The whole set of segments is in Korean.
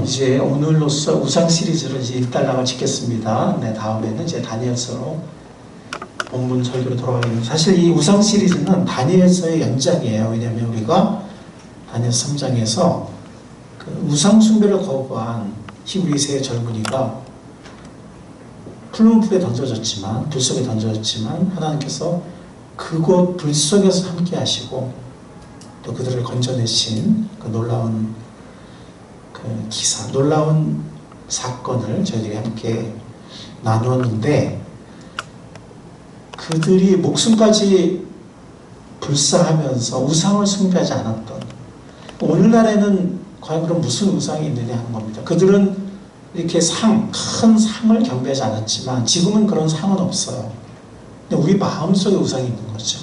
이제 오늘로써 우상 시리즈를 이제 일단락을 짓겠습니다. 네, 다음에는 이제 다니엘서로 본문 설교로 돌아가겠습니다. 사실 이 우상 시리즈는 다니엘서의 연장이에요. 왜냐하면 우리가 다니엘 3장에서 그 우상 숭배를 거부한 히브리 세 젊은이가 푸른 불에 던져졌지만, 불 속에 던져졌지만 하나님께서 그곳 불 속에서 함께 하시고 또 그들을 건져내신 그 놀라운 그 기사, 놀라운 사건을 저희들이 함께 나누었는데, 그들이 목숨까지 불사하면서 우상을 숭배하지 않았던, 오늘날에는 과연 그런 무슨 우상이 있느냐 하는 겁니다. 그들은 이렇게 큰 상을 경배하지 않았지만 지금은 그런 상은 없어요. 근데 우리 마음속에 우상이 있는 거죠.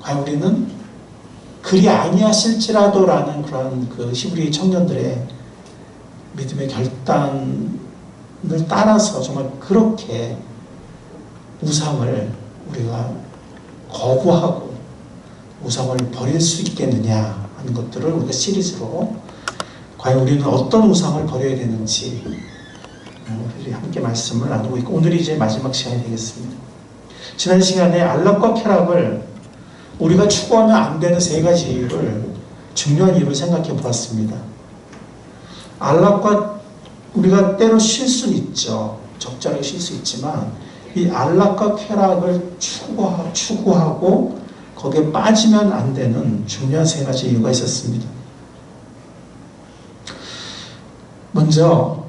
과연 우리는 그리 아니하실지라도라는 그런 그 히브리 청년들의 믿음의 결단을 따라서 정말 그렇게 우상을 우리가 거부하고 우상을 버릴 수 있겠느냐 하는 것들을 우리가 시리즈로 과연 우리는 어떤 우상을 버려야 되는지 우리 함께 말씀을 나누고 있고, 오늘이 이제 마지막 시간이 되겠습니다. 지난 시간에 안락과 쾌락을 우리가 추구하면 안 되는 세 가지 이유를, 중요한 이유를 생각해 보았습니다. 안락과, 우리가 때로 쉴 수는 있죠. 적절하게 쉴 수 있지만 이 안락과 쾌락을 추구하고 거기에 빠지면 안 되는 중요한 세 가지 이유가 있었습니다. 먼저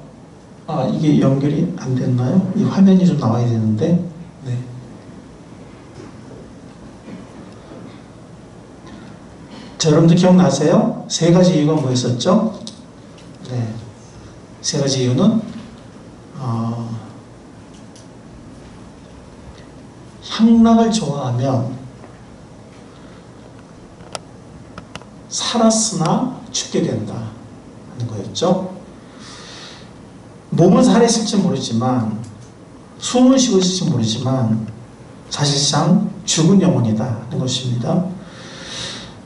이게 연결이 안 됐나요? 이 화면이 좀 나와야 되는데. 네. 자, 여러분들 기억나세요? 세 가지 이유가 뭐였었죠? 네. 세 가지 이유는 향락을 좋아하면 살았으나 죽게 된다 하는 거였죠. 몸은 살아있을지 모르지만, 숨을 쉬고 있을지 모르지만 사실상 죽은 영혼이다 하는 것입니다.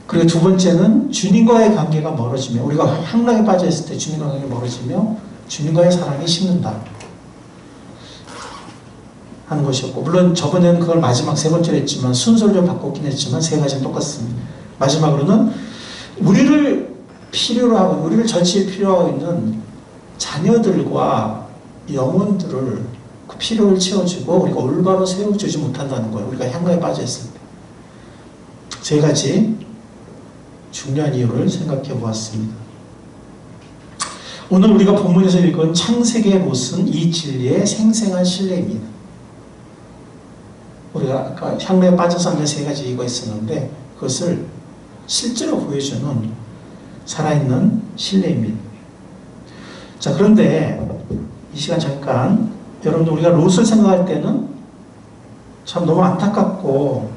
그리고 두 번째는 주님과의 관계가 멀어지며, 우리가 향락에 빠져 있을 때 주님과의 관계가 멀어지며 주님과의 사랑이 식는다 하는 것이었고, 물론 저번에는 그걸 마지막 세 번째로 했지만 순서를 좀 바꿨긴 했지만 세 가지는 똑같습니다. 마지막으로는 우리를 필요로 하고, 우리를 전체에 필요하고 있는 자녀들과 영혼들을 그 필요를 채워주고 우리가 올바로 세워주지 못한다는 거예요. 우리가 향락에 빠져 있을 때. 세 가지 중요한 이유를 생각해 보았습니다. 오늘 우리가 본문에서 읽은 창세기의 모습은 이 진리의 생생한 신뢰입니다. 우리가 아까 향락에 빠져서 하는 세 가지 이유가 있었는데 그것을 실제로 보여주는 살아있는 신뢰입니다. 자, 그런데 이 시간 잠깐, 여러분들 우리가 롯을 생각할 때는 참 너무 안타깝고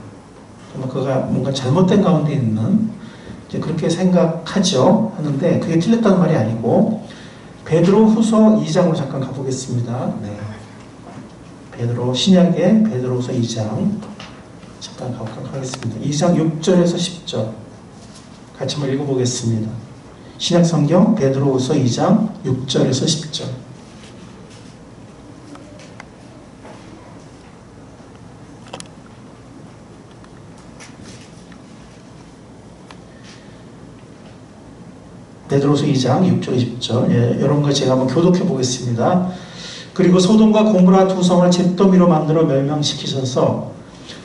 정말 그가 뭔가 잘못된 가운데 있는, 이제 그렇게 생각하죠. 하는데 그게 틀렸다는 말이 아니고, 베드로 후서 2장으로 잠깐 가보겠습니다. 네. 신약의 베드로 후서 2장 잠깐 가보도록 하겠습니다. 2장 6절에서 10절 같이 한번 읽어보겠습니다. 신약 성경 베드로 후서 2장 6절에서 10절. 베드로서 2장 6절 10절. 예, 이런 거 제가 한번 교독해 보겠습니다. 그리고 소돔과 고모라 두 성을 잿더미로 만들어 멸망시키셔서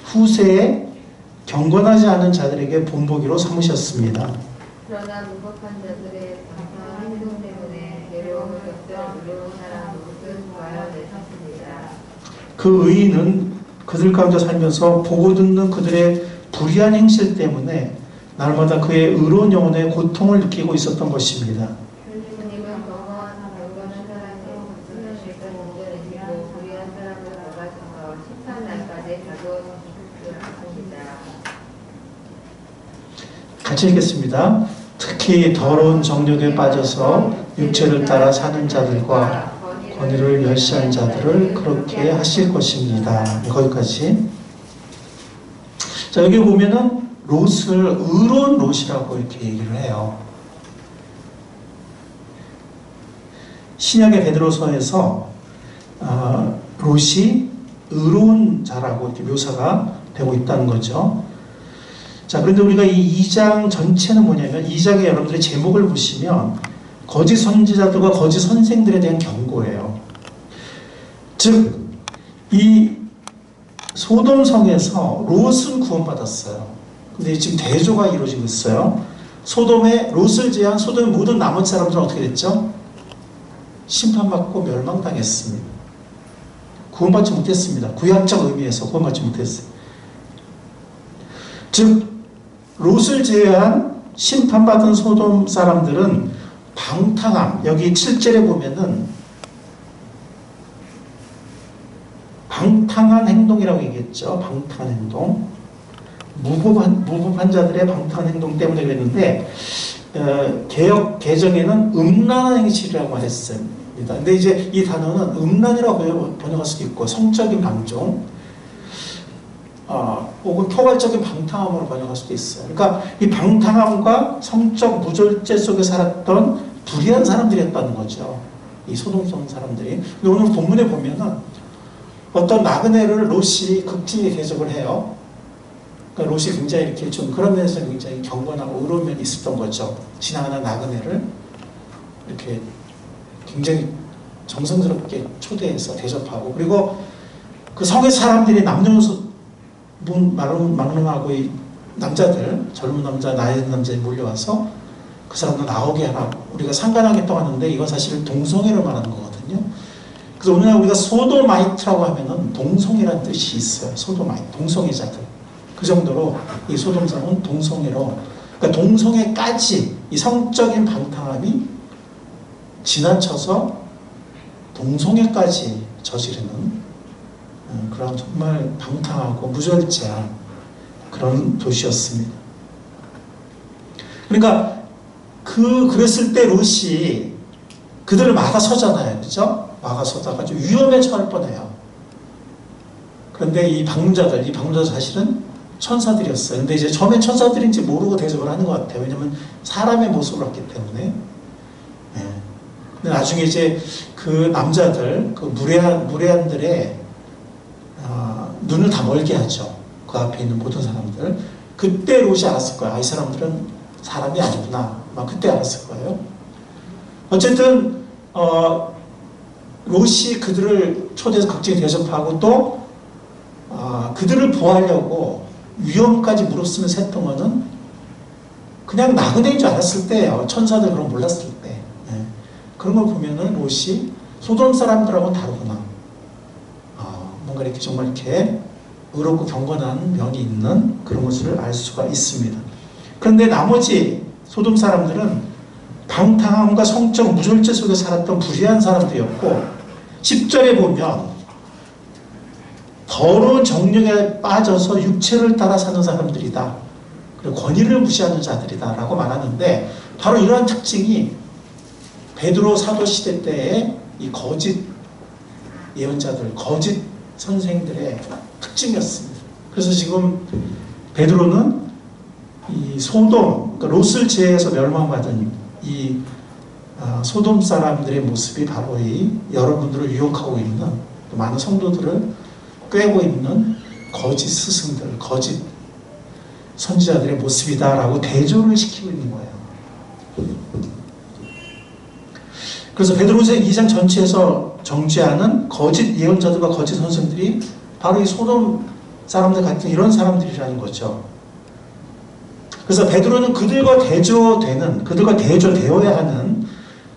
후세에 경건하지 않은 자들에게 본보기로 삼으셨습니다. 그러나 무법한 자들의 행동 때문에 괴로움을 겪던 의로운 사람 롯은 구하여 내셨습니다. 그 의인은 그들 가운데 살면서 보고 듣는 그들의 불의한 행실 때문에 날마다 그의 의로운 영혼의 고통을 느끼고 있었던 것입니다. 주님은 경건한 사람으로 거듭나실까 공전해주고 불의한 사람을 막아서서 13날까지 가두어주셨습니다. 같이 읽겠습니다. 특히 더러운 정욕에 빠져서 육체를 따라 사는 자들과 권위를 멸시한 자들을 그렇게 하실 것입니다. 거기까지. 자, 여기 보면은 롯을 의로운 롯이라고 이렇게 얘기를 해요. 신약의 베드로서에서 롯이 의로운 자라고 이렇게 묘사가 되고 있다는 거죠. 자, 그런데 우리가 이 2장 전체는 뭐냐면 2장의 여러분들의 제목을 보시면 거짓 선지자들과 거짓 선생들에 대한 경고예요. 즉, 이 소돔성에서 롯은 구원받았어요. 근데 지금 대조가 이루어지고 있어요. 소돔에 롯을 제한 소돔의 모든 나머지 사람들은 어떻게 됐죠? 심판받고 멸망당했습니다. 구원받지 못했습니다. 구약적 의미에서 구원받지 못했어요. 즉 롯을 제외한 심판받은 소돔 사람들은 방탕함, 여기 7절에 보면은 방탕한 행동이라고 얘기했죠. 방탕한 행동. 무법한 자들의 방탕한 행동 때문에 그랬는데 개역 개정에는 음란한 행실이라고 했습니다. 근데 이제 이 단어는 음란이라고 번역할 수도 있고 성적인 방종, 혹은 포괄적인 방탕함으로 번역할 수도 있어요. 그러니까 이 방탕함과 성적 무절제 속에 살았던 불의한 사람들이었다는 거죠. 이 소돔성 사람들이. 근데 오늘 본문에 보면은 어떤 나그네를 롯이 극진히 대접을 해요. 그러니까 롯이 굉장히 이렇게 좀 그런 면에서 굉장히 경건하고 의로운 면이 있었던 거죠. 지나가는 나그네를 이렇게 굉장히 정성스럽게 초대해서 대접하고, 그리고 그 성의 사람들이 남녀노소 막론하고 이 남자들, 젊은 남자, 나이 든 남자에 몰려와서 그 사람들 나오게 하라고 우리가 상관하겠다고 하는데 이건 사실 동성애를 말하는 거거든요. 그래서 오늘날 우리가 소도마이트라고 하면은 동성애라는 뜻이 있어요. 소도마이트, 동성애자들. 그 정도로 이 소돔성은 동성애로, 그러니까 동성애까지 이 성적인 방탕함이 지나쳐서 동성애까지 저지르는 그런 정말 방탕하고 무절제한 그런 도시였습니다. 그러니까 그랬을 때 롯이 그들을 막아서잖아요. 그죠? 막아서다가 좀 위험에 처할 뻔해요. 그런데 이 방문자들 사실은 천사들이었어요. 근데 이제 처음엔 천사들인지 모르고 대접을 하는 것 같아요. 왜냐면 사람의 모습을 했기 때문에. 근데 나중에 이제 그 남자들, 그 무례한들의 눈을 다 멀게 하죠. 그 앞에 있는 모든 사람들. 그때 롯이 알았을 거예요. 이 사람들은 사람이 아니구나. 막 그때 알았을 거예요. 어쨌든 롯이 그들을 초대해서 각지에 대접하고 또 그들을 보호하려고 위험까지 무릅쓰면서 했던 거는 그냥 나그네인 줄 알았을 때예요. 천사들 그런 거 몰랐을 때. 그런 걸 보면은 롯이 소돔 사람들하고는 다르구나. 뭔가 이렇게 정말 이렇게 의롭고 경건한 면이 있는 그런 것을 알 수가 있습니다. 그런데 나머지 소돔 사람들은 방탕함과 성적 무절제 속에 살았던 불의한 사람들이었고, 10절에 보면 더러운 정욕에 빠져서 육체를 따라 사는 사람들이다. 그리고 권위를 무시하는 자들이다 라고 말하는데, 바로 이러한 특징이 베드로 사도 시대 때의 이 거짓 예언자들, 거짓 선생들의 특징이었습니다. 그래서 지금 베드로는 이 소돔, 그러니까 롯을 제해서 멸망받은 이 소돔 사람들의 모습이 바로 이 여러분들을 유혹하고 있는, 또 많은 성도들을 꿰고 있는 거짓 스승들, 거짓 선지자들의 모습이다라고 대조를 시키고 있는 거예요. 그래서 베드로서 2장 전체에서 정죄하는 거짓 예언자들과 거짓 선생들이 바로 이 소돔 사람들 같은 이런 사람들이라는 거죠. 그래서 베드로는 그들과 대조되어야 하는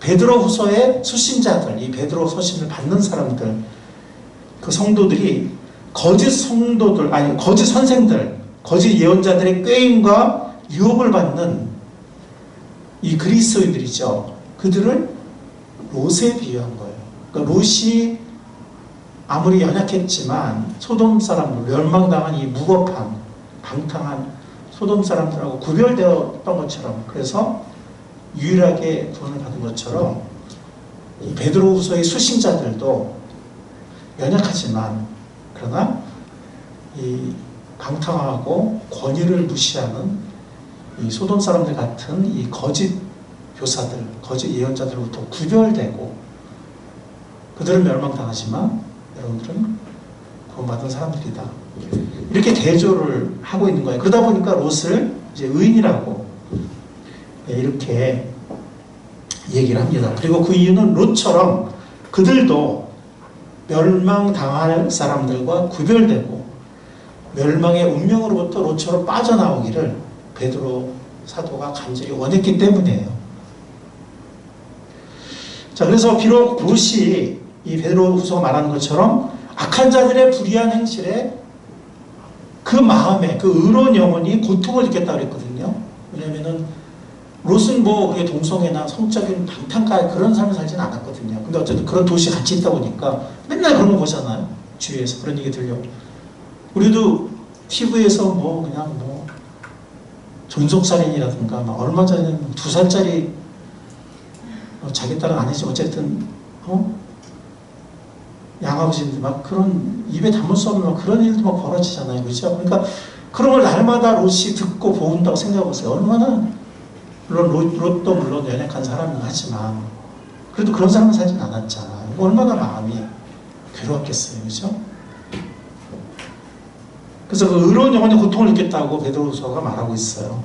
베드로 후서의 수신자들, 이 베드로 서신을 받는 사람들, 그 성도들이 거짓 선생들, 거짓 예언자들의 꾀임과 유혹을 받는 이 그리스도인들이죠. 그들을 롯에 비유한 거예요. 그러니까 롯이 아무리 연약했지만 소돔 사람들, 멸망당한 이 무법한, 방탕한 소돔 사람들하고 구별되었던 것처럼, 그래서 유일하게 구원을 받은 것처럼 이 베드로후서의 수신자들도 연약하지만, 그러나 이 방탕하고 권위를 무시하는 이 소돔 사람들 같은 이 거짓 교사들, 거짓 예언자들로부터 구별되고 그들은 멸망당하지만 여러분들은 구원받은 사람들이다. 이렇게 대조를 하고 있는 거예요. 그러다 보니까 롯을 이제 의인이라고 이렇게 얘기를 합니다. 그리고 그 이유는 롯처럼 그들도 멸망당할 사람들과 구별되고 멸망의 운명으로부터 롯처럼 빠져나오기를 베드로 사도가 간절히 원했기 때문이에요. 자, 그래서 비록 롯이 이 베드로후서가 말하는 것처럼 악한 자들의 불의한 행실에 그 마음에 그 의로운 영혼이 고통을 느꼈다고 그랬거든요. 왜냐면은 롯은 뭐 그게 동성애나 성적인 방탕가의 그런 삶을 살지는 않았거든요. 근데 어쨌든 그런 도시 같이 있다 보니까 맨날 그런 거 보잖아요. 주위에서 그런 얘기 들려. 우리도 TV에서 뭐 그냥 뭐 존속살인이라든가 막 얼마 전에는 2살짜리 자기 딸은 아니지 어쨌든 양아버지인데 막 그런 입에 담을 수 없는 그런 일도 막 벌어지잖아요. 그렇죠? 그러니까 그런 걸 날마다 롯이 듣고 보는다고 생각해보세요. 얼마나 물론 롯도 물론 연약한 사람이긴 하지만 그래도 그런 사람은 살진 않았잖아요. 얼마나 마음이 괴로웠겠어요. 그렇죠? 그래서 그 의로운 영혼의 고통을 느꼈다고 베드로후서가 말하고 있어요.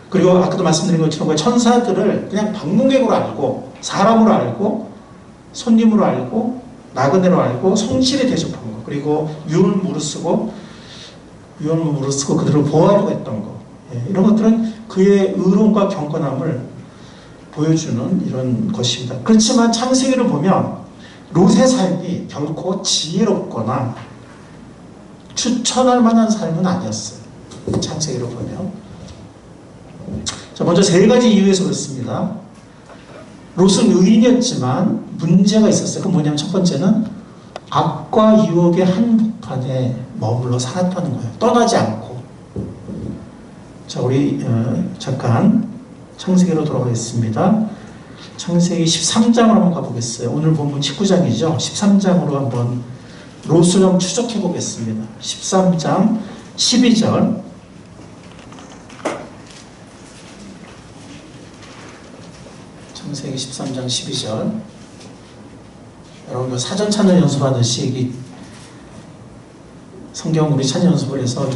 그리고 아까도 말씀드린 것처럼 천사들을 그냥 방문객으로 알고 사람으로 알고 손님으로 알고 나그네로 알고 성실히 대접한 거, 그리고 유언을 무릅쓰고 그들을 보호하려고 했던 거, 이런 것들은 그의 의로움과 경건함을 보여주는 이런 것입니다. 그렇지만 창세기를 보면 롯의 삶이 결코 지혜롭거나 추천할 만한 삶은 아니었어요. 창세기를 보면. 자, 먼저 3가지 이유에서 그렇습니다. 롯은 의인이었지만 문제가 있었어요. 그 뭐냐면 첫 번째는 악과 유혹의 한복판에 머물러 살았다는 거예요. 떠나지 않고. 자, 우리 잠깐 창세기로 돌아가겠습니다. 창세기 13장으로 한번 가보겠어요. 오늘 본문 19장이죠. 13장으로 한번 롯을 한번 추적해 보겠습니다. 13장 12절. 창세기 13장 12절. 여러분 사전 찬양 연습하듯이 성경 우리 찬양 연습을 해서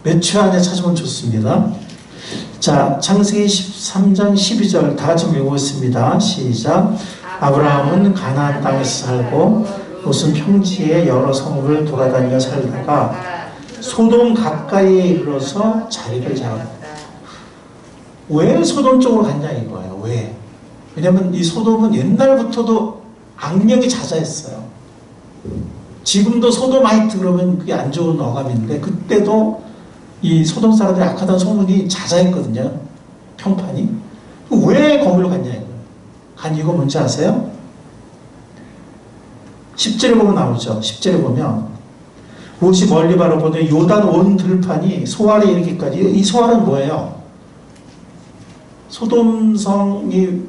몇 초 안에 찾으면 좋습니다. 자, 창세기 13장 12절 다 같이 읽어보겠습니다. 시작. 아브라함은 가나안 땅에서 살고 롯은 평지의 여러 성읍을 돌아다니며 살다가 소돔 가까이에 이르러서 자리를 잡았다. 왜 소돔 쪽으로 갔냐 이거예요. 왜? 왜냐면 이 소돔은 옛날부터도 악명이 자자했어요. 지금도 소돔아이트 그러면 그게 안 좋은 어감인데 그때도 이 소돔 사람들이 악하다는 소문이 자자했거든요. 평판이. 왜 거기로 갔냐 이거예요. 간 이유가 뭔지 아세요? 10절에 보면 나오죠. 10절에 보면 롯이 멀리 바라보되 요단 온 들판이 소알에 이르기까지. 이 소알은 뭐예요? 소돔성이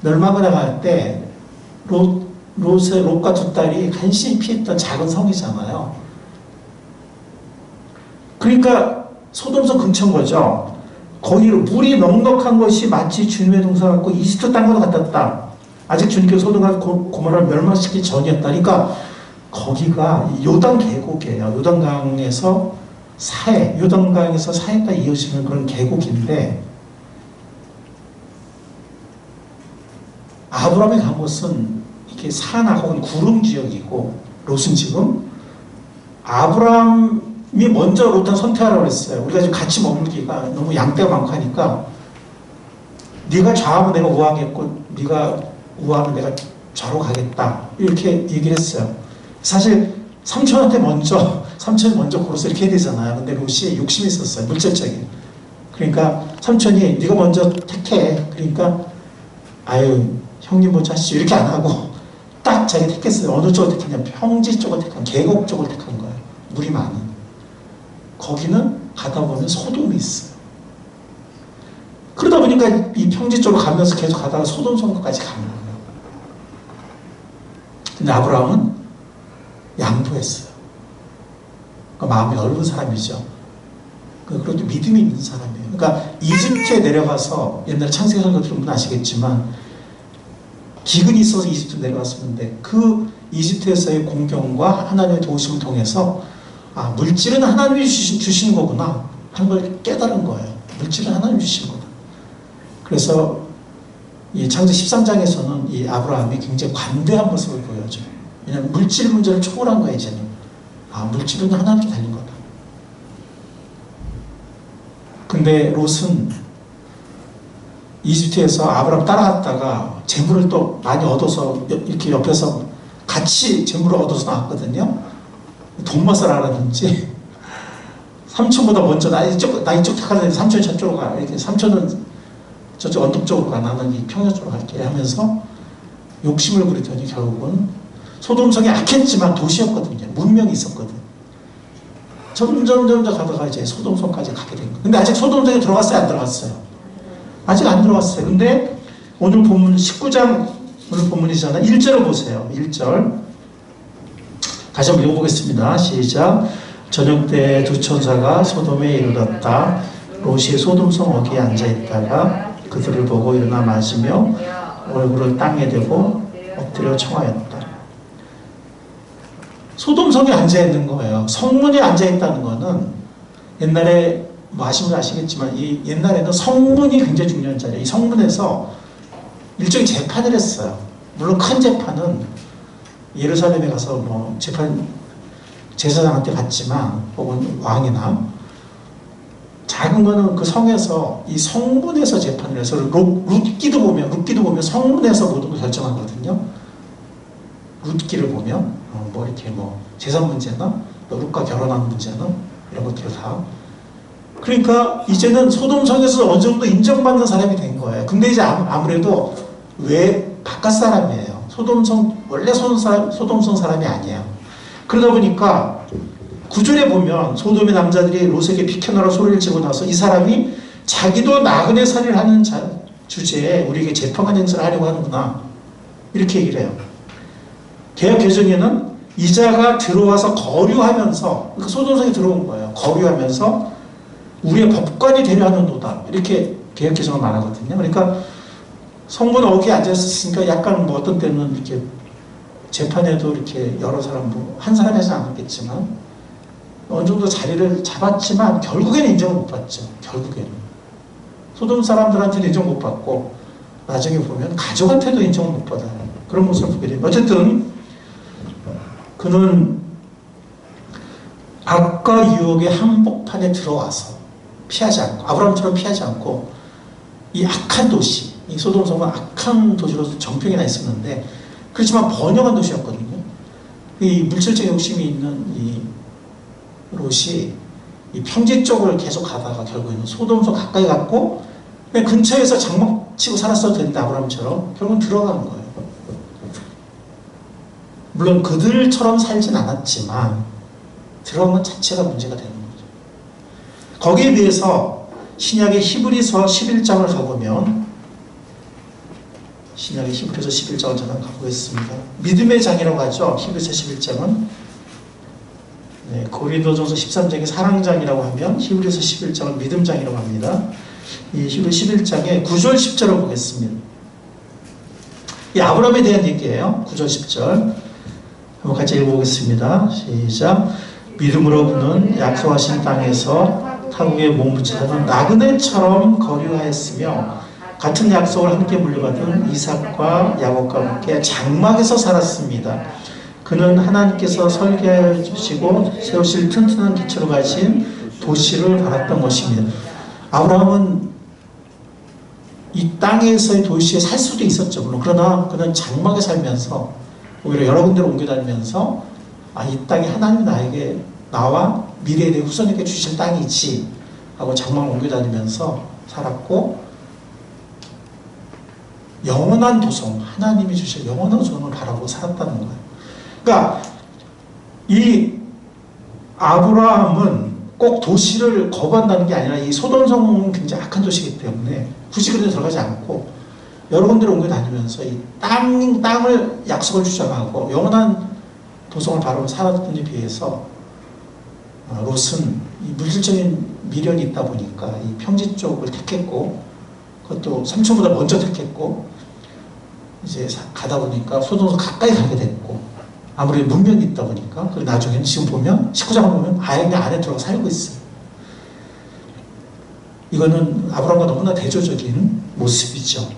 멸망을 당할 때 롯과 두 딸이 간신히 피했던 작은 성이잖아요. 그러니까 소돔성 근처인 거죠. 거기로 물이 넉넉한 것이 마치 주님의 동산 같고 이집트 땅과도 같았다. 아직 주님께서 소돔과 고모라를 멸망시키기 전이었다. 그러니까 거기가 요단 계곡이에요. 요단강에서 사해까지 이어지는 그런 계곡인데 아브라함이 간 곳은 이렇게 산하 혹은 구름 지역이고 롯은 지금 아브라함이 먼저 롯을 선택하라고 했어요. 우리가 지금 같이 머물기가 너무 양떼가 많고 하니까 네가 좌하면 내가 우하겠고 네가 우하면 내가 좌로 가겠다 이렇게 얘기를 했어요. 사실 삼촌이 먼저 걸어서 이렇게 해야 되잖아요. 근데 롯이 욕심이 있었어요. 물질적인. 그러니까 삼촌이 네가 먼저 택해. 그러니까 아유 형님 먼저 하시죠. 이렇게 안 하고 딱 자기 택했어요. 어느 쪽을 택했냐. 평지 쪽을 택한 계곡 쪽을 택한 거예요. 물이 많은. 거기는 가다 보면 소돔이 있어요. 그러다 보니까 이 평지 쪽으로 가면서 계속 가다가 소돔 성까지 가는 거예요. 근데 아브라함은 양보했어요. 그러니까 마음이 넓은 사람이죠. 그리고 믿음이 있는 사람이에요. 그러니까 이집트에 내려가서 옛날에 창세기 설교 들으면 아시겠지만 기근이 있어서 이집트 내려갔었는데 그 이집트에서의 공경과 하나님의 도우심을 통해서 물질은 하나님이 주시는 거구나 하는 걸 깨달은 거예요. 물질은 하나님이 주시는 거다. 그래서 이 창세 13장에서는 이 아브라함이 굉장히 관대한 모습을 보여줘요. 왜냐하면 물질 문제를 초월한 거예요. 이제는 물질은 하나님께 달린 거다. 근데 롯은 이집트에서 아브라함 따라갔다가 재물을 또 많이 얻어서 이렇게 옆에서 같이 재물을 얻어서 나왔거든요. 돈 맛을 알았는지 삼촌보다 먼저 나 이쪽 착하다 삼촌이 저쪽으로 가. 이렇게 삼촌은 저쪽 언덕 쪽으로 가. 나는 이 평야 쪽으로 갈게 하면서 욕심을 부리더니 결국은 소돔성이 악했지만 도시였거든요. 문명이 있었거든. 점점 가다가 이제 소돔성까지 가게 된 거예요. 근데 아직 소돔성에 들어갔어요? 안 들어갔어요? 아직 안 들어갔어요. 근데 오늘 본문 19장 오늘 본문이잖아요. 1절을 보세요. 1절 다시 한번 읽어보겠습니다. 시작. 저녁 때 두 천사가 소돔에 이르렀다. 롯이 소돔성 어귀에 앉아있다가 그들을 보고 일어나 맞으며 얼굴을 땅에 대고 엎드려 청하였다. 소돔성에 앉아있는 거예요. 성문에 앉아있다는 거는 옛날에 뭐 아시면 아시겠지만 이 옛날에는 성문이 굉장히 중요한 자리예요. 이 성문에서 일종의 재판을 했어요. 물론 큰 재판은 예루살렘에 가서 뭐 재판 제사장한테 갔지만 혹은 왕이나 작은 거는 그 성에서 이 성문에서 재판을 해서 룻기도 보면 성문에서 모든 걸 결정하거든요. 룻기를 보면 뭐 이렇게 뭐 재산 문제나 룻과 결혼하는 문제나 이런 것들을 다. 그러니까 이제는 소돔성에서 어느 정도 인정받는 사람이 된 거예요. 근데 이제 아무래도 왜 바깥 사람이에요. 원래 소돔성 사람이 아니에요. 그러다 보니까 9절에 보면 소돔의 남자들이 롯에게 비켜나라 소리를 지르고 나서 이 사람이 자기도 나그네 살이를 하는 주제에 우리에게 재판관 행세를 하려고 하는구나 이렇게 얘기를 해요. 개역 개정에는 이자가 들어와서 거류하면서 그러니까 소돔성에 들어온 거예요. 거류하면서 우리의 법관이 되려 하는도다 이렇게 개역 개정을 말하거든요. 그러니까 성문 어귀에 앉아있으니까 약간 뭐 어떤 때는 이렇게 재판에도 이렇게 여러 사람 한 사람이 하지 않았겠지만 어느 정도 자리를 잡았지만 결국에는 인정을 못 받죠. 결국에는 소돔 사람들한테는 인정 못 받고 나중에 보면 가족한테도 인정을 못 받아요. 그런 모습을 보게 됩니다. 어쨌든 그는 악과 유혹의 한복판에 들어와서 피하지 않고 아브라함처럼 피하지 않고 이 악한 도시 이 소돔성은 악한 도시로서 정평이 나 있었는데 그렇지만 번영한 도시였거든요. 이 물질적 욕심이 있는 이 롯이 이 평지 쪽을 계속 가다가 결국에는 소돔성 가까이 갔고 그냥 근처에서 장막 치고 살았어도 되는데 아브라함처럼 결국은 들어간 거예요. 물론 그들처럼 살진 않았지만 들어간 것 자체가 문제가 되는 거죠. 거기에 비해서 신약의 히브리서 11장을 가보면 신약의 히브리서 11장을 잠깐 가보겠습니다. 믿음의 장이라고 하죠. 히브리서 11장은 고린도전서 13장이 사랑장이라고 하면 히브리서 11장은 믿음장이라고 합니다. 이 히브리 11장의 9절 10절을 보겠습니다. 이 아브라함에 대한 얘기예요. 9절 10절 한번 같이 읽어보겠습니다. 시작. 믿음으로 그는 약속하신 땅에서 타국에 몸붙이다는 나그네처럼 거류하였으며 같은 약속을 함께 물려받은 이삭과 야곱과 함께 장막에서 살았습니다. 그는 하나님께서 설계해 주시고 세우실 튼튼한 기초로 가진 도시를 바랐던 것입니다. 아브라함은 이 땅에서의 도시에 살 수도 있었죠. 물론 그러나 그는 장막에 살면서 오히려 여러 군데로 옮겨 다니면서 이 땅이 하나님이 나와 미래에 대해 후손에게 주실 땅이지 하고 장막을 옮겨 다니면서 살았고 영원한 도성, 하나님이 주실 영원한 도성을 바라보고 살았다는 거예요. 그러니까 이 아브라함은 꼭 도시를 거부한다는 게 아니라 이 소돔성은 굉장히 악한 도시이기 때문에 굳이 그런 데 들어가지 않고 여러 군데로 옮겨 다니면서 이 땅을 약속을 주장하고 영원한 도성을 바라보고 살았던 데 비해서 롯은 이 물질적인 미련이 있다 보니까 이 평지 쪽을 택했고 그것도 삼촌보다 먼저 택했고 이제 가다 보니까 소돔에서 가까이 가게 됐고, 아무래도 문명이 있다 보니까, 그리고 나중에는 지금 보면 19장을 보면 아예 그냥 안에 들어가 살고 있어요. 이거는 아브라함과 너무나 대조적인 모습이죠.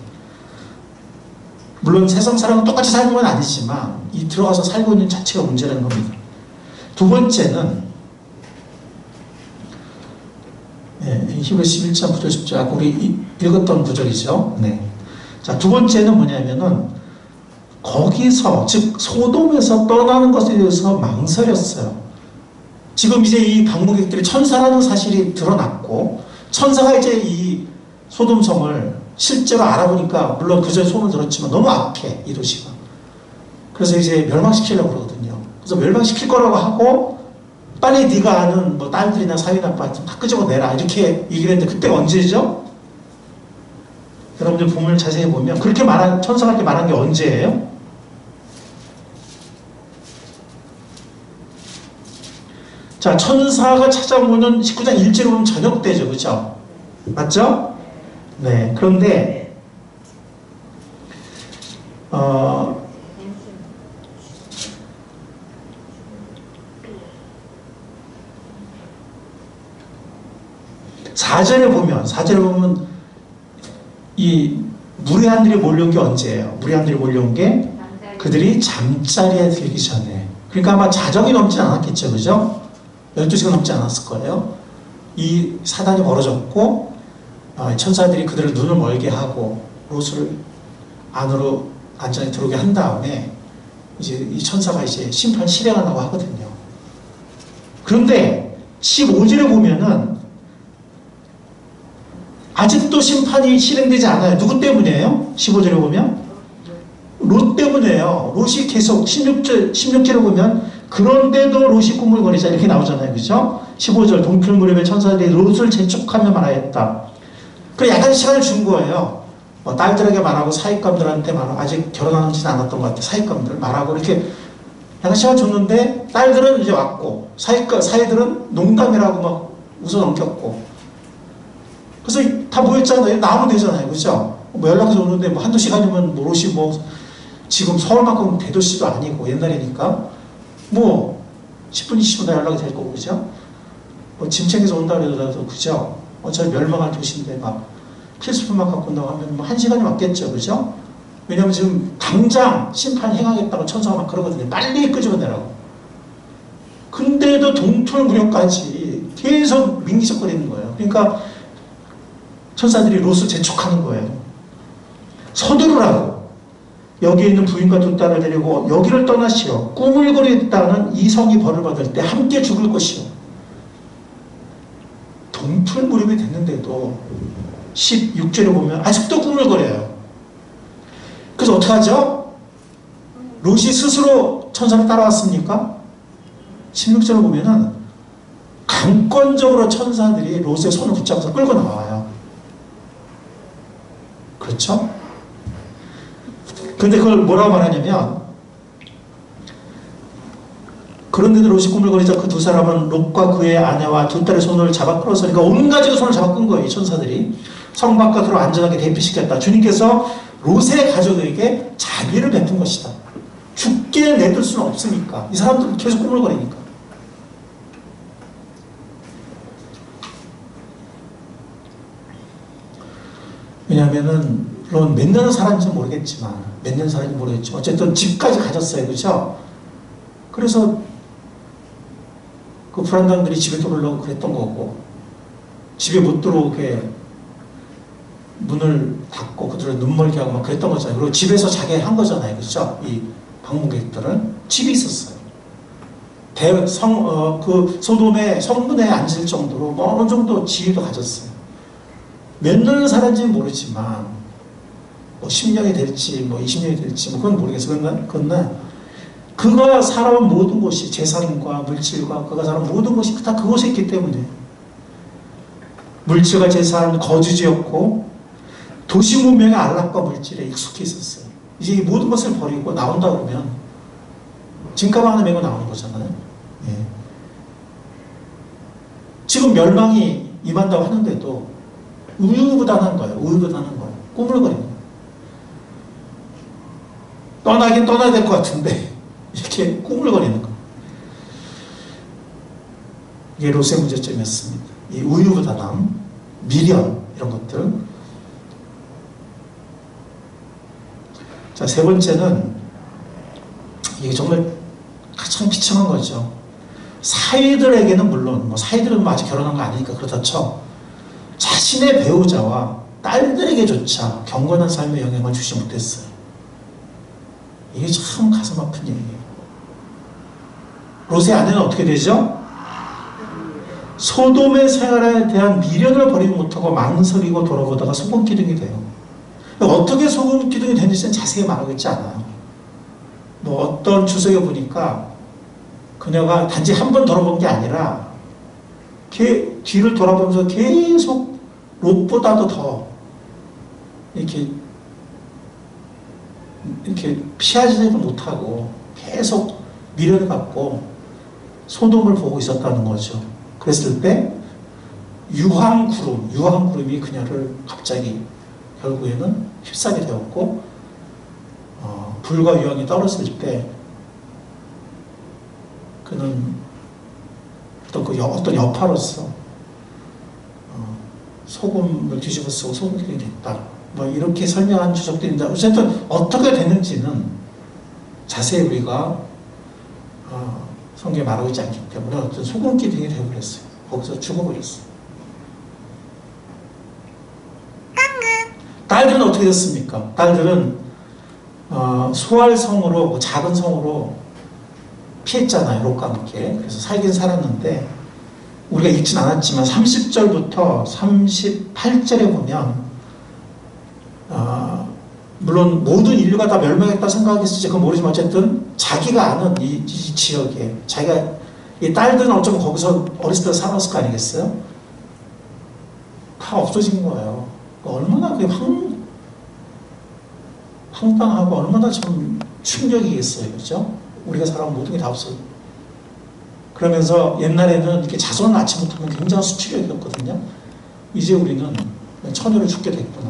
물론 세상 사람은 똑같이 사는 건 아니지만 이 들어가서 살고 있는 자체가 문제라는 겁니다. 두 번째는 히브리서 11장 9절 10절 아까 우리 읽었던 구절이죠. 네. 자, 두 번째는 뭐냐면은 거기서 즉 소돔에서 떠나는 것에 대해서 망설였어요. 지금 이제 이 방문객들이 천사라는 사실이 드러났고 천사가 이제 이 소돔성을 실제로 알아보니까 물론 그 전에 소문을 들었지만 너무 악해 이 도시가. 그래서 이제 멸망시키려고 그러거든요. 그래서 멸망시킬 거라고 하고 빨리 네가 아는 뭐 딸들이나 사위나빠 좀 다 끄집어내라 이렇게 얘기를 했는데 그때가 언제죠? 여러분들 본문을 자세히 보면 그렇게 말한 천사가 이렇게 말한 게 언제예요? 자, 천사가 찾아오는 19장 1절에 보면 저녁 때죠. 그죠? 맞죠? 네. 그런데, 4절에 보면, 이 무리한들이 몰려온 게 언제예요? 무리한들이 몰려온 게 그들이 잠자리에 들기 전에. 그러니까 아마 자정이 넘지 않았겠죠. 그죠? 12시간 넘지 않았을 거예요. 이 사단이 벌어졌고 천사들이 그들을 눈을 멀게 하고 롯을 안으로 안전에 들어오게 한 다음에 이제 이 천사가 이제 심판 실행하려고 하거든요. 그런데 15절에 보면은 아직도 심판이 실행되지 않아요. 누구 때문이에요? 15절에 보면 롯 때문에요. 롯이 계속 16절에 보면 그런데도 롯이 꾸물거리자 이렇게 나오잖아요. 그죠? 15절 동틀 무렵에 천사들이 롯을 재촉하며 말하였다. 그래 약간 시간을 준 거예요. 딸들에게 말하고 사익감들한테 말하고 아직 결혼하지는 않았던 것 같아요. 사익감들 말하고 이렇게 약간 시간 줬는데 딸들은 이제 왔고 사이들은 농담이라고 막 웃어 넘겼고 그래서 다 모였잖아요. 나오면 되잖아요. 그죠? 뭐 연락해서 오는데 뭐 한두 시간이면 뭐 롯이 뭐 지금 서울만큼 대도시도 아니고 옛날이니까 뭐 10분 20분 다 연락이 될 거고 그죠? 뭐 짐 챙겨서 온다 그러더라도 그죠? 어차피 멸망할 도시인데 막 필수품만 갖고 온다고 하면 뭐 1시간이 맞겠죠. 그죠? 왜냐면 지금 당장 심판 행하겠다고 천사가 막 그러거든요. 빨리 끄집어내라고. 근데도 동틀 무렵까지 계속 민기적거리는 거예요. 그러니까 천사들이 롯을 재촉하는 거예요. 서두르라고. 여기에 있는 부인과 두 딸을 데리고 여기를 떠나시오. 꾸물거리다는 이 성이 벌을 받을 때 함께 죽을 것이오. 동틀 무렵이 됐는데도 16절에 보면 아직도 꾸물거려요. 그래서 어떻게 하죠? 롯이 스스로 천사를 따라왔습니까? 16절을 보면은 강권적으로 천사들이 롯의 손을 붙잡아서 끌고 나와요. 그렇죠? 근데 그걸 뭐라고 말하냐면 그런데도 롯이 꾸물거리자 그 두 사람은 롯과 그의 아내와 두 딸의 손을 잡아 끌어서 그러니까 온 가지가 손을 잡아 끈 거예요. 이 천사들이. 성 바깥으로 안전하게 대피시켰다. 주님께서 롯의 가족에게 자비를 베푼 것이다. 죽게 내둘 수는 없으니까. 이 사람들은 계속 꾸물거리니까. 왜냐하면은 물론 몇 년을 살았는지 모르겠지만 몇 년 살았는지 모르겠지만 어쨌든 집까지 가졌어요. 그렇죠? 그래서 그 불안당들이 집에 들어오려고 그랬던 거고 집에 못 들어오게 문을 닫고 그들을 눈멀게 하고 막 그랬던 거잖아요. 그리고 집에서 자게 한 거잖아요. 그렇죠? 이 방문객들은 집이 있었어요. 그 소돔의 성문에 앉을 정도로 뭐 어느 정도 지위도 가졌어요. 몇 년을 살았는지는 모르지만 뭐 10년이 될지 뭐 20년이 될지 뭐 그건 모르겠어요. 그러나 그가 살아온 모든 곳이 재산과 물질과 그가 살아온 모든 것이 다 그곳에 있기 때문에 물질과 재산, 거주지였고 도시 문명의 안락과 물질에 익숙해 있었어요. 이제 이 모든 것을 버리고 나온다 그러면 짐가방 하나 메고 나오는 거잖아요. 예. 지금 멸망이 임한다고 하는데도 우유부단한 거예요. 우유부단한 거예요. 꾸물거리는 거예요. 떠나긴 떠나야 될 것 같은데 이렇게 꾸물거리는 거. 이게 롯의 문제점이었습니다. 이 우유부단함, 미련 이런 것들. 자, 세 번째는 이게 정말 가장 비참한 거죠. 사위들에게는 물론 뭐 사위들은 아직 결혼한 거 아니니까 그렇다 쳐 자신의 배우자와 딸들에게조차 경건한 삶의 영향을 주지 못했어요. 이게 참 가슴 아픈 얘기예요. 롯의 아내는 어떻게 되죠? 소돔의 생활에 대한 미련을 버리지 못하고 망설이고 돌아보다가 소금 기둥이 돼요. 어떻게 소금 기둥이 되는지는 자세히 말하고 있지 않아요. 뭐 어떤 주석에 보니까 그녀가 단지 한 번 돌아본 게 아니라 뒤를 돌아보면서 계속 롯보다도 더 이렇게 피하지를 못하고 계속 미련을 갖고 소돔을 보고 있었다는 거죠. 그랬을 때 유황구름이 그녀를 갑자기 결국에는 휩싸게 되었고 불과 유황이 떨어질 때 그는 어떤 여파로서 소금을 뒤집어 쓰고 소금기둥이 됐다. 뭐 이렇게 설명한 주석들인데 어쨌든 어떻게 됐는지는 자세히 우리가 성경에 말하고 있지 않기 때문에 어떤 소금기둥이 되어버렸어요. 거기서 죽어버렸어요. 딸들은 어떻게 됐습니까? 딸들은 소알성으로 작은 성으로 피했잖아요. 롯과 함께. 그래서 살긴 살았는데 우리가 읽진 않았지만 30절부터 38절에 보면 물론 모든 인류가 다 멸망했다 생각했을지 그건 모르지만 어쨌든 자기가 아는 이 지역에 자기가 이 딸들은 어쩌면 거기서 어렸을 때 살았을 거 아니겠어요? 다 없어진 거예요. 얼마나 그게 황당하고 얼마나 좀 충격이겠어요. 그렇죠? 우리가 살아온 모든 게 다 없어. 그러면서 옛날에는 이렇게 자손을 낳지 못하면 굉장한 수치력이었거든요. 이제 우리는 처녀를 죽게 됐구나.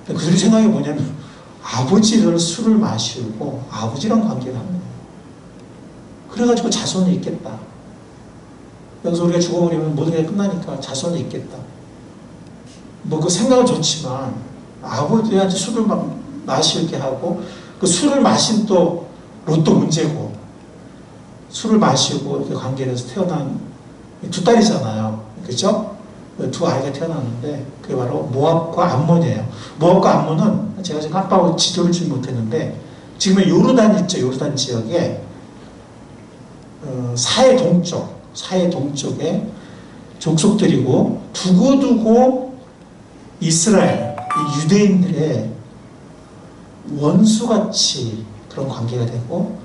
그들이 생각이 뭐냐면 아버지를 술을 마시고 아버지랑 관계를 하는 거예요. 그래가지고 자손이 있겠다. 여기서 우리가 죽어버리면 모든 게 끝나니까 자손이 있겠다. 뭐 그 생각은 좋지만 아버지한테 술을 마시게 하고 그 술을 마신 또 롯도 문제고 술을 마시고 이렇게 관계를 해서 태어난 두 딸이잖아요. 그렇죠? 두 아이가 태어났는데 그게 바로 모압과 암몬이에요. 모압과 암몬은 제가 지금 깜빡하고 지도를 주지 못했는데 지금의 요르단 있죠. 요르단 지역에 사해 동쪽에 족속들이고 두고두고 이스라엘 유대인들의 원수같이 그런 관계가 되고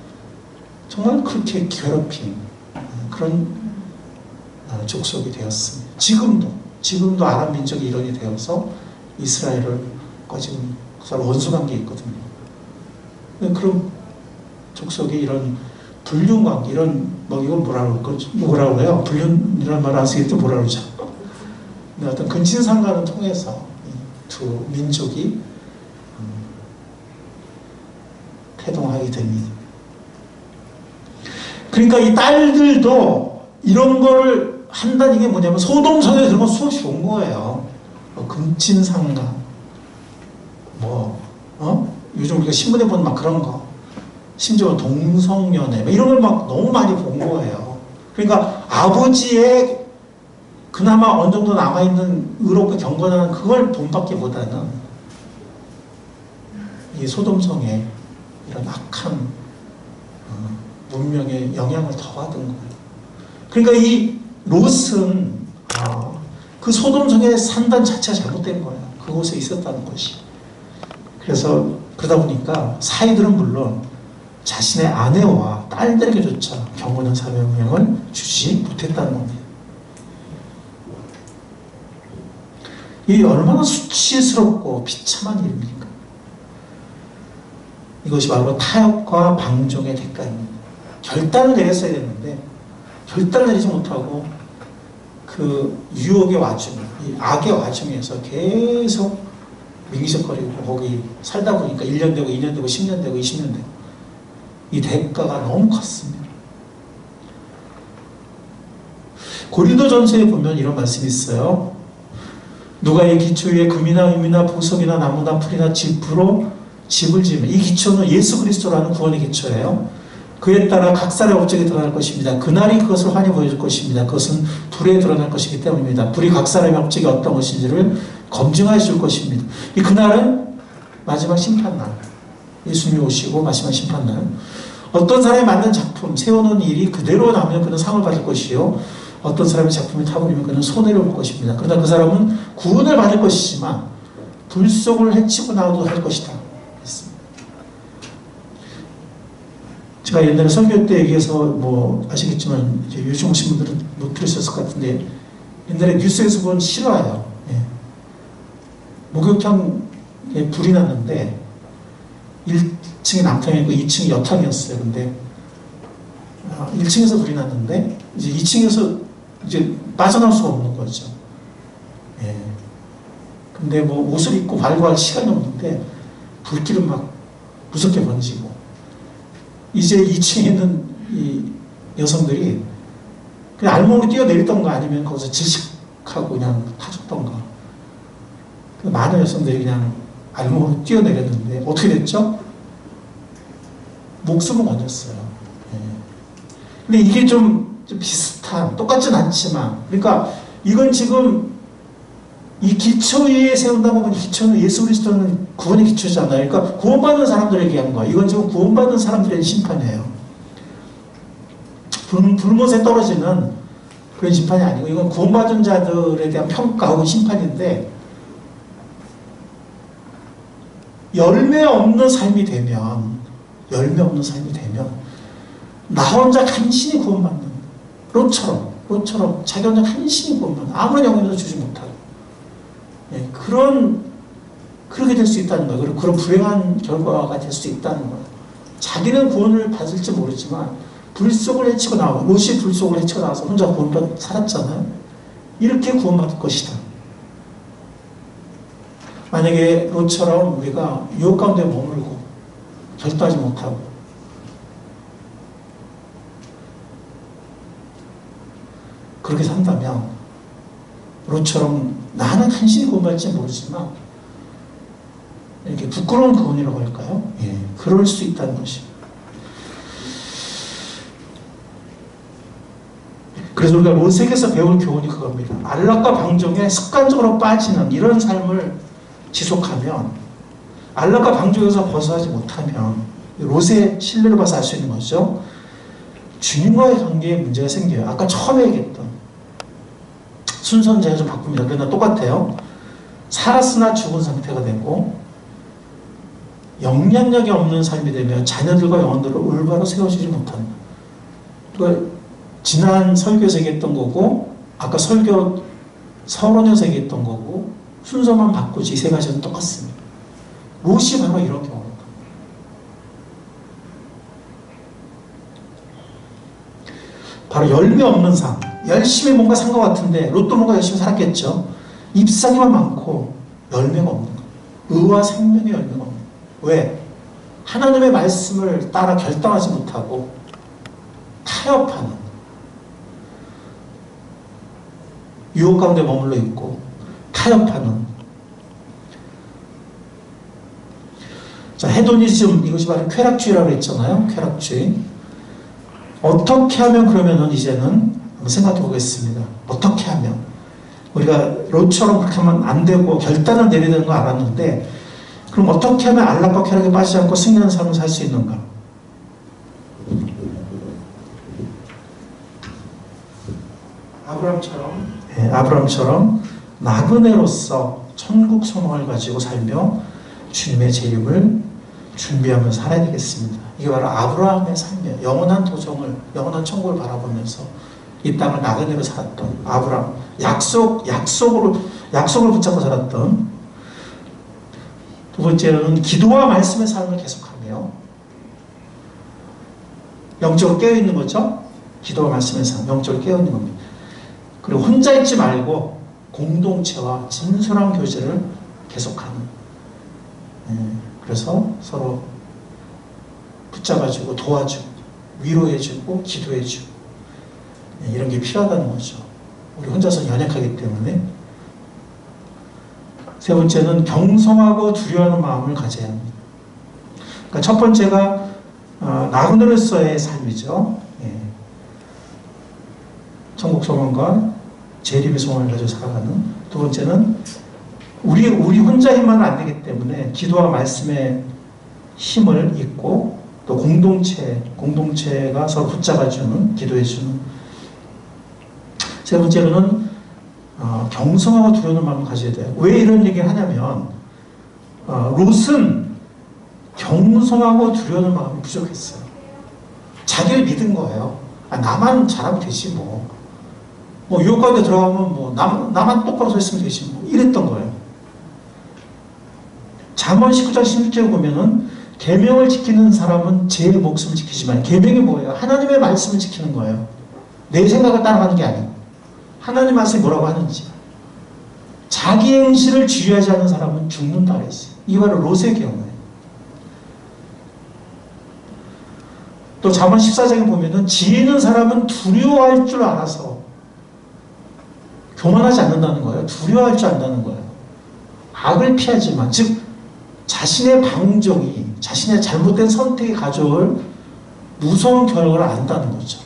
정말 그렇게 괴롭힌 그런 족속이 되었습니다. 지금도 아랍 민족의 일원이 되어서 이스라엘을 지금 서로 원수관계에 있거든요. 그런 족속이 이런 불륜관계, 이런 이건 뭐라고 해요? 불륜이라는 말 안 쓰겠죠? 뭐라고 그러죠? 어떤 근친상간을 통해서 두 민족이 태동하게 됩니다. 그러니까 이 딸들도 이런 거를 한다는 게 뭐냐면 소돔성에 그런 거 수없이 본 거예요. 근친상간, 요즘 우리가 신문에 보는 막 그런 거, 심지어 동성연애 이런 걸 막 너무 많이 본 거예요. 그러니까 아버지의 그나마 어느 정도 남아있는 의롭고 경건한 그걸 본받기보다는 이 소돔성에 이런 악한 문명의 영향을 더하던 거예요. 그러니까 이 롯은 그 소돔성에 산다는 자체가 잘못된 거예요. 그곳에 있었다는 것이. 그래서 그러다 보니까 사이들은 물론 자신의 아내와 딸들에게조차 경건한 삶의 영향을 주지 못했다는 겁니다. 이 얼마나 수치스럽고 비참한 일입니까? 이것이 바로 타협과 방종의 대가입니다. 결단을 내렸어야 됐는데 결단을 내리지 못하고 그 유혹의 와중, 이 악의 와중에서 계속 미기적거리고 거기 살다 보니까 1년 되고 2년 되고 10년 되고 20년 되고 이 대가가 너무 컸습니다. 고린도전서에 보면 이런 말씀이 있어요. 누가 이 기초 위에 금이나 은이나 보석이나 나무나 풀이나 짚으로 집을 지으면, 이 기초는 예수 그리스도라는 구원의 기초예요. 그에 따라 각 사람의 업적이 드러날 것입니다. 그날이 그것을 환히 보여줄 것입니다. 그것은 불에 드러날 것이기 때문입니다. 불이 각 사람의 업적이 어떤 것인지를 검증하여 줄 것입니다. 이 그날은 마지막 심판날, 예수님이 오시고 마지막 심판날, 어떤 사람이 만든 작품, 세워놓은 일이 그대로 나오면 그는 상을 받을 것이요, 어떤 사람의 작품이 타버리면 그는 손해를 볼 것입니다. 그러나 그 사람은 구원을 받을 것이지만 불 속을 헤치고 나오도 할 것이다. 제가 옛날에 설교 때 얘기해서 뭐 아시겠지만 이제 요즘 오신 분들은 못 들으셨을 것 같은데, 옛날에 뉴스에서 본 실화예요. 예. 목욕탕에 불이 났는데 1층이 남탕이고 2층이 여탕이었어요. 근데 1층에서 불이 났는데 이제 2층에서 이제 빠져나올 수가 없는 거죠. 예. 근데 뭐 옷을 입고 발구할 시간이 없는데 불길은 막 무섭게 번지고, 이제 2층에 있는 이 여성들이 그냥 알몸으로 뛰어내리던가 아니면 거기서 질식하고 그냥 타줬던가, 많은 여성들이 그냥 알몸으로 뛰어내렸는데 어떻게 됐죠? 목숨을 건졌어요. 예. 근데 이게 좀 비슷한, 똑같진 않지만, 그러니까 이건 지금 이 기초 위에 세운다고 하면 기초는 예수 그리스도는 구원의 기초잖아요. 그러니까 구원받는 사람들에게 한 거예요. 이건 지금 구원받는 사람들의 심판이에요. 불못에 떨어지는 그런 심판이 아니고, 이건 구원받은 자들에 대한 평가 혹은 심판인데, 열매 없는 삶이 되면 나 혼자 간신히 구원받는, 롯처럼 자기 혼자 간신히 구원받는, 아무런 영향도 주지 못하고, 예, 그렇게 될 수 있다는 거예요. 그리고 그런 불행한 결과가 될 수 있다는 거예요. 자기는 구원을 받을지 모르지만 불 속을 헤치고 나와, 롯이 불 속을 헤치고 나와서 혼자 구원받고 살았잖아요. 이렇게 구원받을 것이다. 만약에 롯처럼 우리가 유혹 가운데 머물고 결단하지 못하고 그렇게 산다면, 롯처럼 나는 간신히 구원받을지 모르지만 이렇게 부끄러운 구원이라고 할까요? 예, 그럴 수 있다는 것입니다. 그래서 우리가 롯에게서 배울 교훈이 그겁니다. 안락과 방종에 습관적으로 빠지는 이런 삶을 지속하면, 안락과 방종에서 벗어나지 못하면 롯의 신뢰를 봐서 알 수 있는 거죠. 주님과의 관계에 문제가 생겨요. 아까 처음에 얘기했던 순서는 제가 좀 바꿉니다. 그러나 똑같아요. 살았으나 죽은 상태가 되고 영향력이 없는 삶이 되면 자녀들과 영혼들을 올바로 세워주지 못한다. 그러니까 지난 설교에서 얘기했던 거고, 아까 설교 서론에서 얘기했던 거고, 순서만 바꾸지 이 세 가지는 똑같습니다. 롯이 바로 이런 경우입니다. 바로 열매 없는 삶. 열심히 뭔가 산 것 같은데, 롯도 뭔가 열심히 살았겠죠. 잎사귀만 많고 열매가 없는 거예요. 의와 생명의 열매가 없는 거예요. 왜? 하나님의 말씀을 따라 결단하지 못하고 타협하는, 유혹 가운데 머물러 있고 타협하는. 자, 헤도니즘, 이것이 바로 쾌락주의라고 했잖아요. 쾌락주의. 어떻게 하면, 그러면은 이제는 한번 생각해 보겠습니다. 어떻게 하면, 우리가 롯처럼 그렇게 하면 안 되고 결단을 내려야 되는 거 알았는데, 그럼 어떻게 하면 안락과 쾌락에 빠지지 않고 승리하는 삶을 살 수 있는가? 아브라함처럼 나그네로서 천국 소망을 가지고 살며 주님의 재림을 준비하며 살아야 되겠습니다. 이게 바로 아브라함의 삶이에요. 영원한 도정을, 영원한 천국을 바라보면서 이 땅을 나그네로 살았던 아브라함, 약속을 붙잡고 살았던. 두 번째는 기도와 말씀의 삶을 계속하며 영적으로 깨어있는 거죠. 기도와 말씀의 삶, 영적으로 깨어있는 겁니다. 그리고 혼자 있지 말고 공동체와 진솔한 교제를 계속하는. 그래서 서로 붙잡아주고 도와주고 위로해주고 기도해주고 이런 게 필요하다는 거죠. 우리 혼자서 연약하기 때문에. 세 번째는 경성하고 두려워하는 마음을 가져야 합니다. 그러니까 첫 번째가 나그네로서의 삶이죠. 천국 소망과 재림의 소망을 가지고 살아가는. 두 번째는 우리 혼자 힘만은 안 되기 때문에 기도와 말씀의 힘을 잊고 또 공동체가 서로 붙잡아주는, 기도해주는. 세 번째로는 경성하고 두려운 마음을 가져야 돼요. 왜 이런 얘기를 하냐면 롯은 경성하고 두려운 마음이 부족했어요. 자기를 믿은 거예요. 나만 잘하면 되지 뭐. 유혹 가운데 들어가면 나만 똑바로 서 있으면 되지 뭐. 이랬던 거예요. 잠언 19장 16절에 보면은 계명을 지키는 사람은 제 목숨을 지키지만, 계명이 뭐예요? 하나님의 말씀을 지키는 거예요. 내 생각을 따라가는 게 아니고 하나님 말씀이 뭐라고 하는지. 자기 행실을 주의하지 않는 사람은 죽는다 그랬어요. 이 바로 롯의 경우예요. 또 잠언 14장에 보면은 지혜 있는 사람은 두려워할 줄 알아서 교만하지 않는다는 거예요. 두려워할 줄 안다는 거예요. 악을 피하지만, 즉 자신의 방종이, 자신의 잘못된 선택이 가져올 무서운 결과를 안다는 거죠.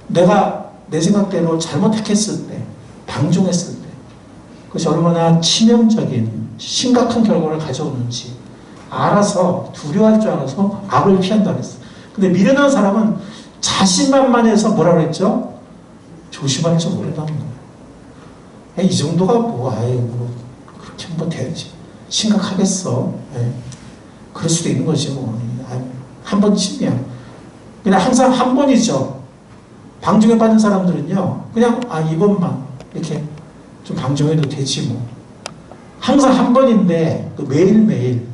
내가 내 생각대로 잘못 택했을 때, 방종했을 때 그것이 얼마나 치명적인 심각한 결과를 가져오는지 알아서, 두려워할 줄 알아서 악을 피한다고 했어요. 근데 미련한 사람은 자신만만해서 뭐라 그랬죠? 조심할 줄 모른다는 거예요. 이 정도가 그렇게 되지. 심각하겠어. 그럴 수도 있는 거지 뭐. 한 번쯤이야. 그냥 항상 한 번이죠. 방종에 빠진 사람들은요, 그냥 이번만 이렇게 좀 방종해도 되지 뭐. 항상 한 번인데 매일매일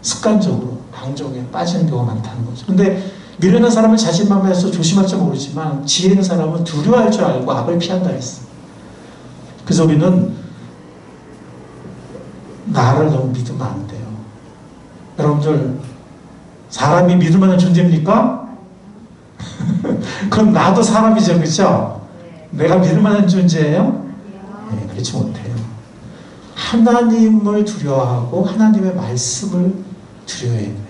습관적으로 방종에 빠지는 경우가 많다는 거죠. 근데 미련한 사람은 자신만만해서 조심할 줄 모르지만 지혜 있는 사람은 두려워할 줄 알고 악을 피한다 했어. 그래서 우리는 나를 너무 믿으면 안 돼요. 여러분들, 사람이 믿을 만한 존재입니까? 그럼 나도 사람이죠, 그렇죠? 내가 믿을 만한 존재예요? 네, 그렇지 못해요. 하나님을 두려워하고 하나님의 말씀을 두려워해야 돼요.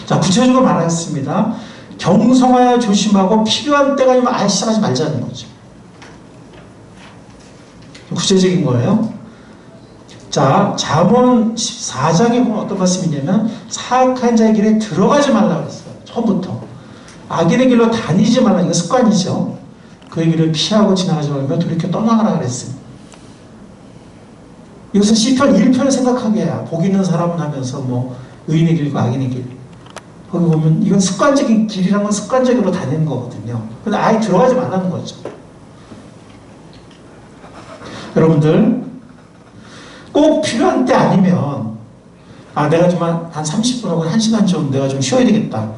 자, 구체적으로 말하겠습니다. 경성하여 조심하고 필요한 때가 아니면 아예 시작하지 말자는 거죠. 구체적인 거예요. 자, 잠언 14장에 보면 어떤 말씀이 있냐면 사악한 자의 길에 들어가지 말라고 했어요. 처음부터. 악인의 길로 다니지 말라. 이거 습관이죠. 그의 길을 피하고 지나가지 말며 돌이켜 떠나가라 그랬습니다. 이것은 시편 1편을 생각하게 해요. 복 있는 사람은 하면서 의인의 길과 악인의 길. 거기 보면 이건 습관적인 길이란 건 습관적으로 다니는 거거든요. 근데 아예 들어가지 말라는 거죠. 여러분들, 꼭 필요한 때 아니면 내가 좀 한 30분 하고 1시간 좀 내가 좀 쉬어야 되겠다.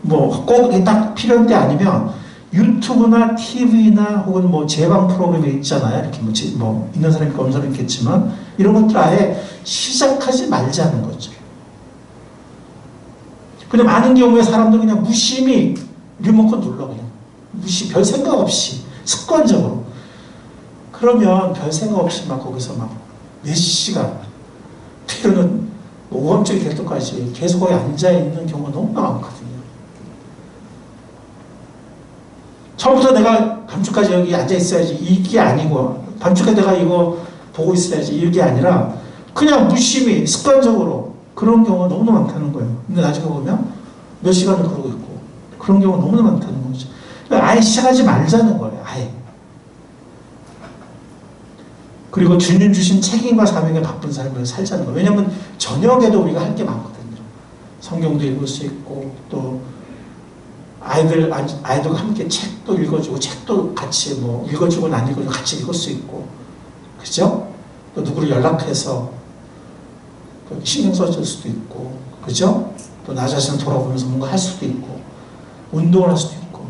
꼭 딱 필요한 때 아니면 유튜브나 TV나 혹은 제방 프로그램이 있잖아요. 이렇게 있는 사람이 없는 사람이 있겠지만 이런 것들 아예 시작하지 말자는 거죠. 근데 많은 경우에 사람들 그냥 무심히 리모컨 눌러 그냥 별 생각 없이 습관적으로. 그러면 별 생각 없이 거기서 몇 시간, 때로는 오감쪽이 될 때까지 계속 거기 앉아있는 경우가 너무 많거든요. 처음부터 내가 밤중까지 여기 앉아있어야지 이게 아니고, 밤중까지 내가 이거 보고 있어야지 이게 아니라 그냥 무심히 습관적으로 그런 경우가 너무나 많다는 거예요. 근데 나중에 보면 몇 시간을 그러고 있고 그런 경우가 너무나 많다는 거죠. 아예 시작하지 말자는 거예요. 아예. 그리고 주님 주신 책임과 사명에 바쁜 삶을 살자는 거예요. 왜냐하면 저녁에도 우리가 할 게 많거든요. 성경도 읽을 수 있고 또 아이들과 함께 책도 읽어주고 책도 같이 읽어주고 안 읽어주고 같이 읽을 수 있고, 그죠? 또 누구를 연락해서 신경 써줄 수도 있고, 그죠? 또 나 자신을 돌아보면서 뭔가 할 수도 있고 운동을 할 수도 있고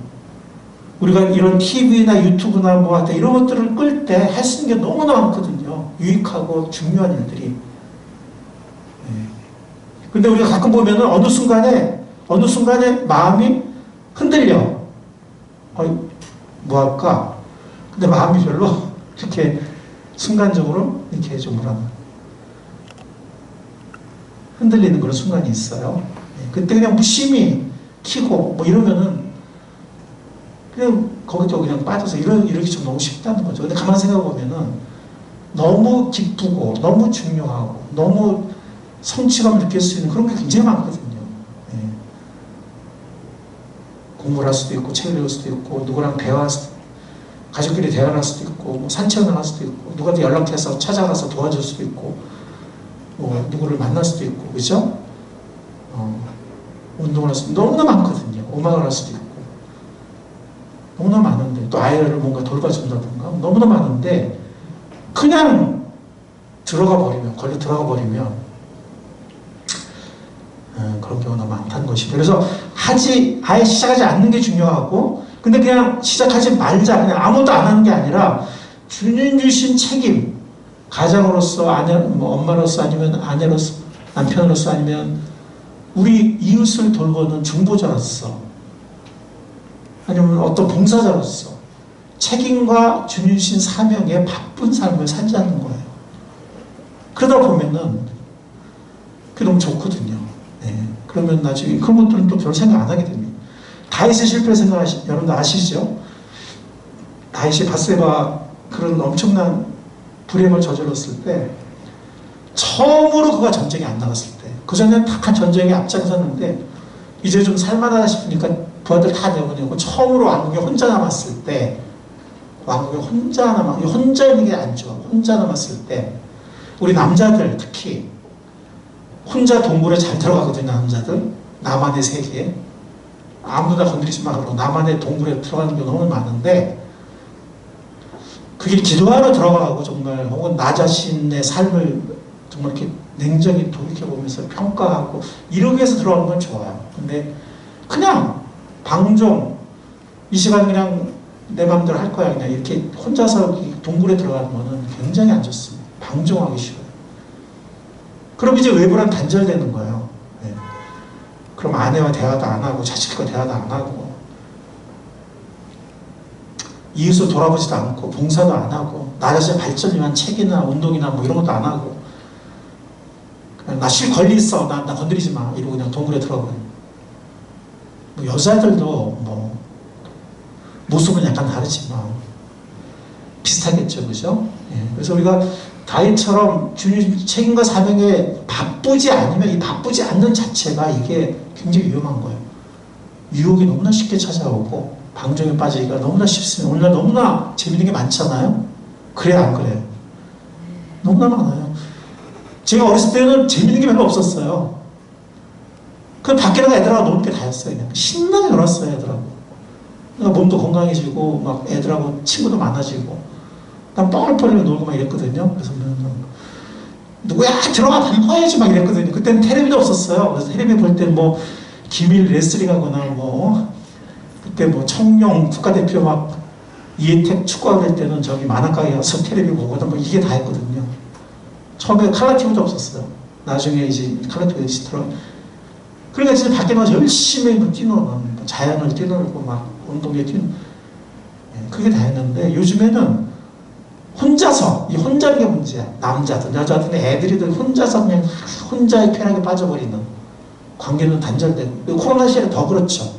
우리가 이런 TV나 유튜브나 뭐 하여튼 이런 것들을 끌 때 할 수 있는 게 너무나 많거든요. 유익하고 중요한 일들이. 근데 우리가 가끔 보면은 어느 순간에 마음이 흔들려. 뭐 할까? 근데 마음이 별로 이렇게 순간적으로 이렇게 좀 흔들리는 그런 순간이 있어요. 그때 그냥 무심히 키고 뭐 이러면은 그냥 거기서 그냥 빠져서 이러기 좀 너무 쉽다는 거죠. 근데 가만히 생각해보면은 너무 기쁘고 너무 중요하고 너무 성취감을 느낄 수 있는 그런 게 굉장히 많거든요. 공부를 할 수도 있고 책을 읽을 수도 있고 누구랑 가족끼리 대화를 할 수도 있고 뭐 산책을 할 수도 있고 누구한테 연락해서 찾아가서 도와줄 수도 있고 뭐 누구를 만날 수도 있고 그죠? 운동을 할 수도 있고 너무나 많거든요. 음악을 할 수도 있고 너무나 많은데 또 아이를 뭔가 돌봐준다든가 너무나 많은데 그냥 걸려 들어가 버리면 그런 경우가 많다는 것입니다. 그래서 아예 시작하지 않는 게 중요하고 근데 그냥 시작하지 말자 그냥 아무것도 안 하는 게 아니라 주님 주신 책임 가장으로서 엄마로서 아니면 아내로서 남편으로서 아니면 우리 이웃을 돌보는 중보자로서 아니면 어떤 봉사자로서 책임과 주님 주신 사명에 바쁜 삶을 살자는 거예요. 그러다 보면은 그게 너무 좋거든요. 그러면 나중에 그런 것들은 또 별 생각 안 하게 됩니다. 다윗의 실패 여러분들 아시죠? 다윗이 밧세바 그런 엄청난 불행을 저질렀을 때 처음으로 그가 전쟁에 안 나갔을 때 그전에는 다 전쟁에 앞장섰는데 이제 좀 살만하다 싶으니까 부하들 다 내보내고 처음으로 왕국에 혼자 남았을 때 혼자 있는 게 안 좋아. 혼자 남았을 때 우리 남자들 특히 혼자 동굴에 잘 들어가거든요. 남자들 나만의 세계에 아무나 건드리지 마 그러고 나만의 동굴에 들어가는 게 너무 많은데 그게 기도하러 들어가고 정말 혹은 나 자신의 삶을 정말 이렇게 냉정히 돌이켜보면서 평가하고 이러기 위해서 들어가는 건 좋아요. 근데 그냥 방종 이 시간 그냥 내 마음대로 할 거야 그냥 이렇게 혼자서 동굴에 들어가는 거는 굉장히 안 좋습니다. 방종하기 싫어요. 그럼 이제 외부랑 단절되는 거예요. 그럼 아내와 대화도 안 하고 자식과 대화도 안 하고 이웃을 돌아보지도 않고 봉사도 안 하고 나 자신의 발전을 위한 책이나 운동이나 뭐 이런 것도 안 하고 그냥 나 실 권리 있어 나 건드리지 마 이러고 그냥 동굴에 들어가요. 뭐 여자들도 뭐 모습은 약간 다르지만 비슷하겠죠, 그죠? 그래서 우리가 다윗처럼 주님 책임과 사명에 바쁘지 않으면 이 바쁘지 않는 자체가 이게 굉장히 위험한 거예요. 유혹이 너무나 쉽게 찾아오고 방종에 빠지기가 너무나 쉽습니다. 오늘날 너무나 재밌는 게 많잖아요. 그래요, 안 그래요? 너무나 많아요. 제가 어렸을 때는 재밌는 게 별로 없었어요. 그 밖에 나가 애들하고 노는 게 다였어요. 그냥 신나게 놀았어요, 애들하고. 그러니까 몸도 건강해지고 막 애들하고 친구도 많아지고 난 뻥을 놀고 막 이랬거든요. 그래서 누구야 들어가 봐야지 막 이랬거든요. 그때는 텔레비도 없었어요. 그래서 텔레비 볼 때 뭐 기밀 레슬링하거나 뭐 그때 뭐 청룡 국가대표 막 이혜택 축구하고 할 때는 저기 만화가게 가서 텔레비 보거나 뭐 이게 다 했거든요. 처음에 칼라 TV도 없었어요. 나중에 이제 칼라 TV가 들어. 그러니까 진짜 밖에 나가서 열심히 뛰노는 자연을 뛰놀고 막 운동에 뛰는 그게 다 했는데 요즘에는 혼자서 이 혼자는 게 문제야. 남자든 여자든 애들이든 혼자서 그냥 혼자의 쾌락에 빠져버리는 관계는 단절되고 코로나 시절에 더 그렇죠.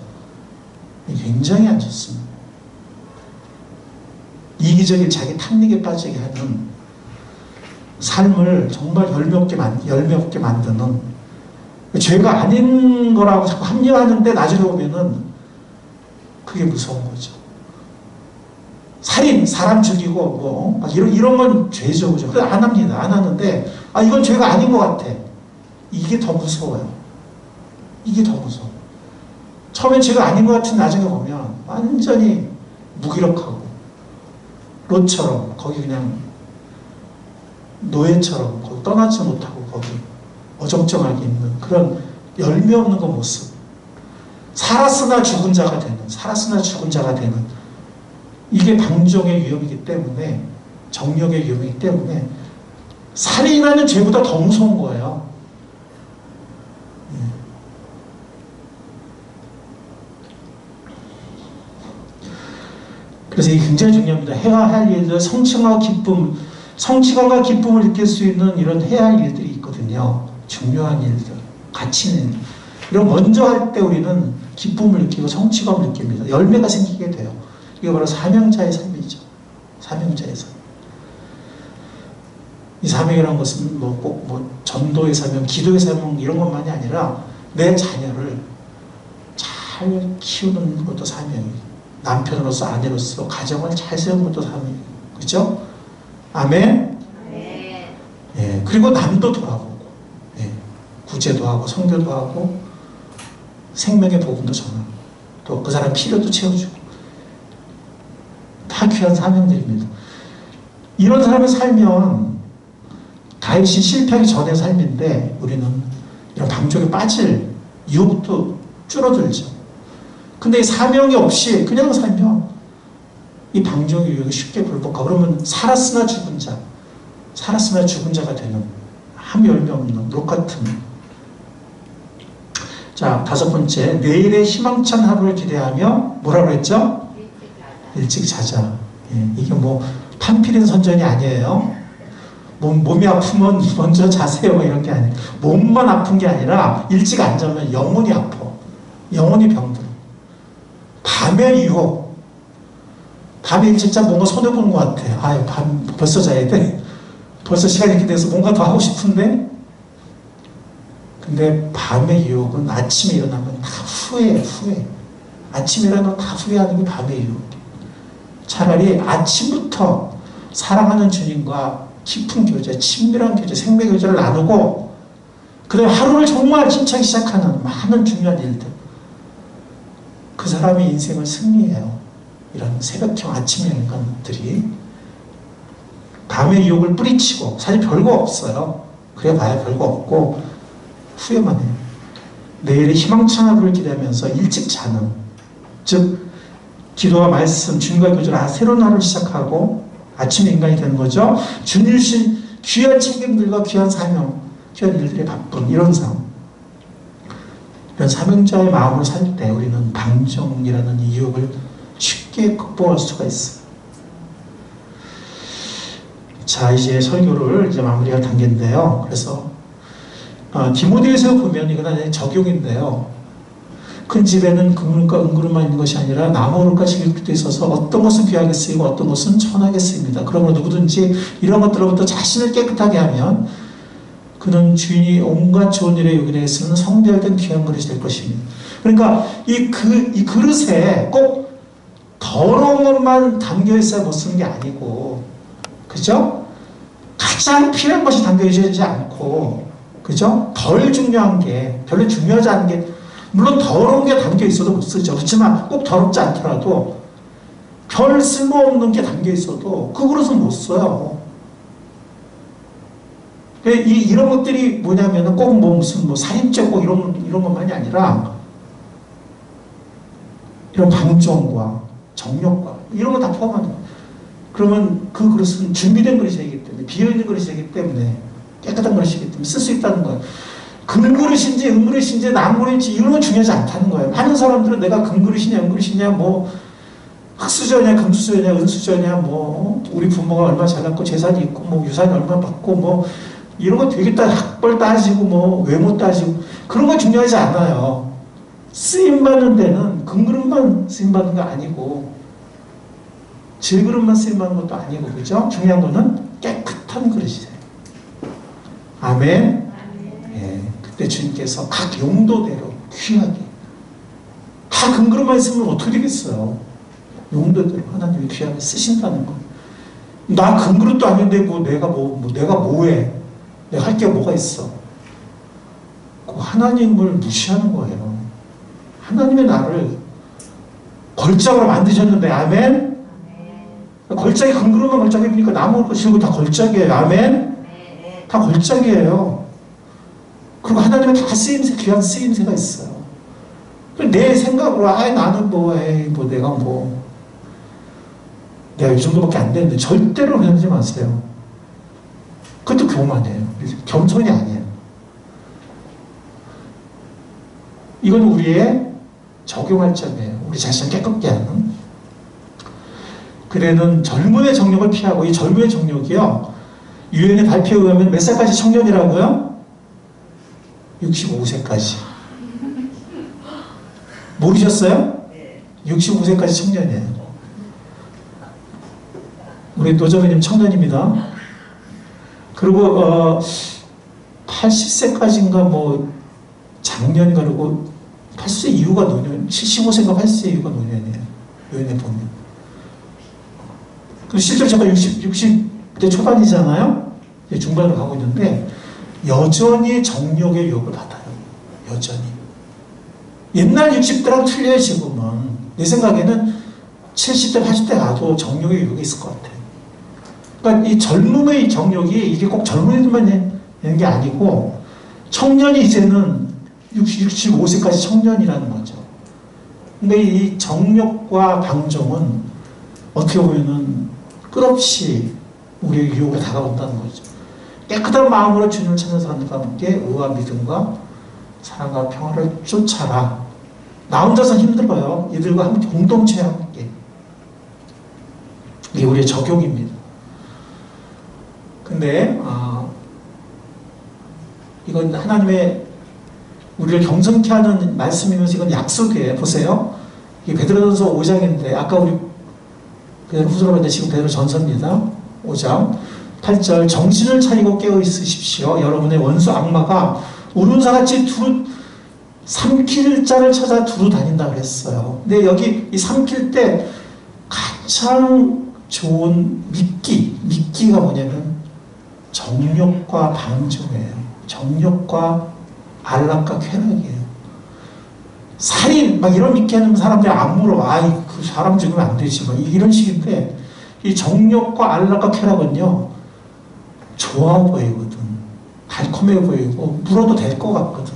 굉장히 안 좋습니다. 이기적인 자기 탐닉에 빠지게 하는 삶을 정말 열매 없게 만드는 죄가 아닌 거라고 자꾸 합리화하는데 나중에 보면은 그게 무서운 거죠. 살인, 사람 죽이고 뭐 막 이런 건 죄죠, 그죠? 그래 안 합니다. 안 하는데 이건 죄가 아닌 것 같아. 이게 더 무서워요. 이게 더 무서워. 처음엔 죄가 아닌 것 같은 나중에 보면 완전히 무기력하고 롯처럼 거기 그냥 노예처럼 거기 떠나지 못하고 거기 어정쩡하게 있는 그런 열매 없는 그 모습. 살았으나 죽은 자가 되는 이게 방종의 위험이기 때문에, 정력의 위험이기 때문에 살인하는 죄보다 더 무서운 거예요. 그래서 이게 굉장히 중요합니다. 해야 할 일들, 성취감과 기쁨을 느낄 수 있는 이런 해야 할 일들이 있거든요. 중요한 일들, 가치 있는 일들. 이런 먼저 할 때 우리는 기쁨을 느끼고 성취감을 느낍니다. 열매가 생기게 돼요. 이게 바로 사명자의 삶이죠. 사명자의 삶. 이 사명이라는 것은 꼭 전도의 사명, 기도의 사명 이런 것만이 아니라 내 자녀를 잘 키우는 것도 사명이에요. 남편으로서, 아내로서 가정을 잘 세우는 것도 사명이에요. 그죠? 아멘? 네. 예, 그리고 남도 돌아보고, 예, 구제도 하고, 선교도 하고, 생명의 복음도 전하고, 또 그 사람 필요도 채워주고, 다 귀한 사명들입니다. 이런 사람을 살면 다윗이 실패하기 전의 삶인데 우리는 이런 방종에 빠질 유혹도 줄어들죠. 근데 이 사명이 없이 그냥 살면 이 방종의 유혹에 쉽게 굴복하고, 그러면 살았으나 죽은 자가 되는 아무 열매 없는 녹 같은. 자, 5번째, 내일의 희망찬 하루를 기대하며 뭐라고 그랬죠? 일찍 자자. 예, 이게 판피린 선전이 아니에요. 몸이 아프면 먼저 자세요 이런 게 아니에요. 몸만 아픈 게 아니라 일찍 안 자면 영혼이 아파. 영혼이 병들어. 밤의 유혹. 밤에 일찍 자면 뭔가 손해보는 것 같아. 아유, 벌써 자야 돼. 벌써 시간이 이렇게 돼서 뭔가 더 하고 싶은데. 근데 밤의 유혹은 아침에 일어나면 다 후회해. 아침에 일어나면 다 후회하는 게 밤의 유혹. 차라리 아침부터 사랑하는 주님과 깊은 교제, 친밀한 교제, 생명 교제를 나누고, 그 다음에 하루를 정말 힘차게 시작하는 많은 중요한 일들. 그 사람의 인생을 승리해요. 이런 새벽형 아침 인간들이. 밤의 유혹을 뿌리치고, 사실 별거 없어요. 그래 봐야 별거 없고, 후회만 해요. 내일의 희망찬 하루를 기대하면서 일찍 자는, 즉, 기도와 말씀, 주님과의 교제를 새로운 하루를 시작하고 아침에 인간이 되는 거죠. 주님 주신 귀한 책임들과 귀한 사명, 귀한 일들에 바쁜 이런 삶. 이런 사명자의 마음으로 살 때 우리는 방종이라는 이 유혹을 쉽게 극복할 수가 있어요. 자, 이제 설교를 이제 마무리할 단계인데요. 그래서 디모데에서 보면 이건 적용인데요. 큰 집에는 금물과 은그릇만 있는 것이 아니라 나무릇과 질그릇도 있어서 어떤 것은 귀하게 쓰이고 어떤 것은 천하게 쓰입니다. 그러므로 누구든지 이런 것들로부터 자신을 깨끗하게 하면 그는 주인이 온갖 좋은 일에 요긴하게 쓰는 성별된 귀한 그릇이 될 것입니다. 그러니까 이 그릇에 꼭 더러운 것만 담겨 있어야 못 쓰는 게 아니고, 그죠? 가장 필요한 것이 담겨 있지 않고, 그죠? 덜 중요한 게, 별로 중요하지 않은 게, 물론 더러운 게 담겨 있어도 못 쓰죠. 그렇지만 꼭 더럽지 않더라도 별 쓸모없는 게 담겨 있어도 그 그릇은 못 써요. 이런 것들이 뭐냐면은 꼭 무슨 살인죄 꼭 이런 것만이 아니라 이런 방종과 정욕과 이런 거 다 포함하는 거예요. 그러면 그 그릇은 준비된 그릇이기 때문에, 비어있는 그릇이기 때문에, 깨끗한 그릇이기 때문에 쓸 수 있다는 거예요. 금그릇인지 은그릇인지 남그릇인지 이런 건 중요하지 않다는 거예요. 많은 사람들은 내가 금그릇이냐 은그릇이냐 흙수저냐 금수저냐 은수저냐 우리 부모가 얼마 잘났고 재산이 있고 유산이 얼마 받고 이런 거 되게 학벌 따지고 외모 따지고 그런 거 중요하지 않아요. 쓰임받는 데는 금그릇만 쓰임받는 거 아니고 질그릇만 쓰임받는 것도 아니고, 그죠? 중요한 거는 깨끗한 그릇이세요. 아멘. 예, 그때 주님께서 각 용도대로 귀하게, 다 금그릇만 있으면 어떻게 되겠어요? 용도대로 하나님이 귀하게 쓰신다는 거. 나 금그릇도 아닌데 내가 뭐해? 내가 할 게 뭐가 있어? 그 하나님을 무시하는 거예요. 하나님의 나를 걸작으로 만드셨는데, 아멘? 걸작이 금그릇만 걸작이니까 나무 것이고 다 걸작이에요. 아멘? 다 걸작이에요. 그리고 하나님은 다 귀한 쓰임새가 있어요. 내 생각으로, 나는 내가 내가 이 정도밖에 안 되는데 절대로 그러지 마세요. 그것도 교만이에요. 겸손이 아니에요. 이건 우리의 적용할 점이에요. 우리 자신을 깨끗게 하는. 그대는 젊음의 정욕을 피하고, 이 젊음의 정욕이요, 유엔의 발표에 의하면 몇 살까지 청년이라고요? 65세까지. 모르셨어요? 65세까지 청년이에요. 우리 노정현님 청년입니다. 그리고 80세까지인가 뭐 작년인가 그러고 80세 이후가 노년, 75세인가 80세 이후가 노년이에요. 요인에 보면. 그리고 실제로 제가 60대 초반이잖아요. 이제 중반으로 가고 있는데 여전히 정욕의 유혹을 받아요. 여전히. 옛날 60대랑 틀려요, 지금은. 내 생각에는 70대, 80대 가도 정욕의 유혹이 있을 것 같아요. 그러니까 이 젊음의 정욕이 이게 꼭 젊은이들만 있는 게 아니고 청년이 이제는 65세까지 청년이라는 거죠. 근데 이 정욕과 방종은 어떻게 보면은 끝없이 우리의 유혹으로 다가온다는 거죠. 깨끗한 마음으로 주님을 찾는 사람들과 함께 의와 믿음과 사랑과 평화를 쫓아라. 나 혼자서는 힘들어요. 이들과 함께 공동체와 함께. 이게 우리의 적용입니다. 근데 이건 하나님의 우리를 경성케 하는 말씀이면서 이건 약속이에요. 보세요. 이게 베드로전서 5장인데 아까 우리 후서로 봤는데 지금 베드로 전서입니다. 5장 8절 정신을 차리고 깨어 있으십시오. 여러분의 원수 악마가 우run사같이 삼킬 자를 찾아 두루 다닌다 그랬어요. 근데 여기 이 삼킬 때 가장 좋은 미끼가 뭐냐면 정욕과 방종이에요. 정욕과 안락과 쾌락이에요. 살인 막 이런 믿게 하는 사람들이 안 물어. 아이 그 사람 죽으면 안 되지 막 이런 식인데 이 정욕과 안락과 쾌락은요 좋아 보이거든. 달콤해 보이고 물어도 될 것 같거든.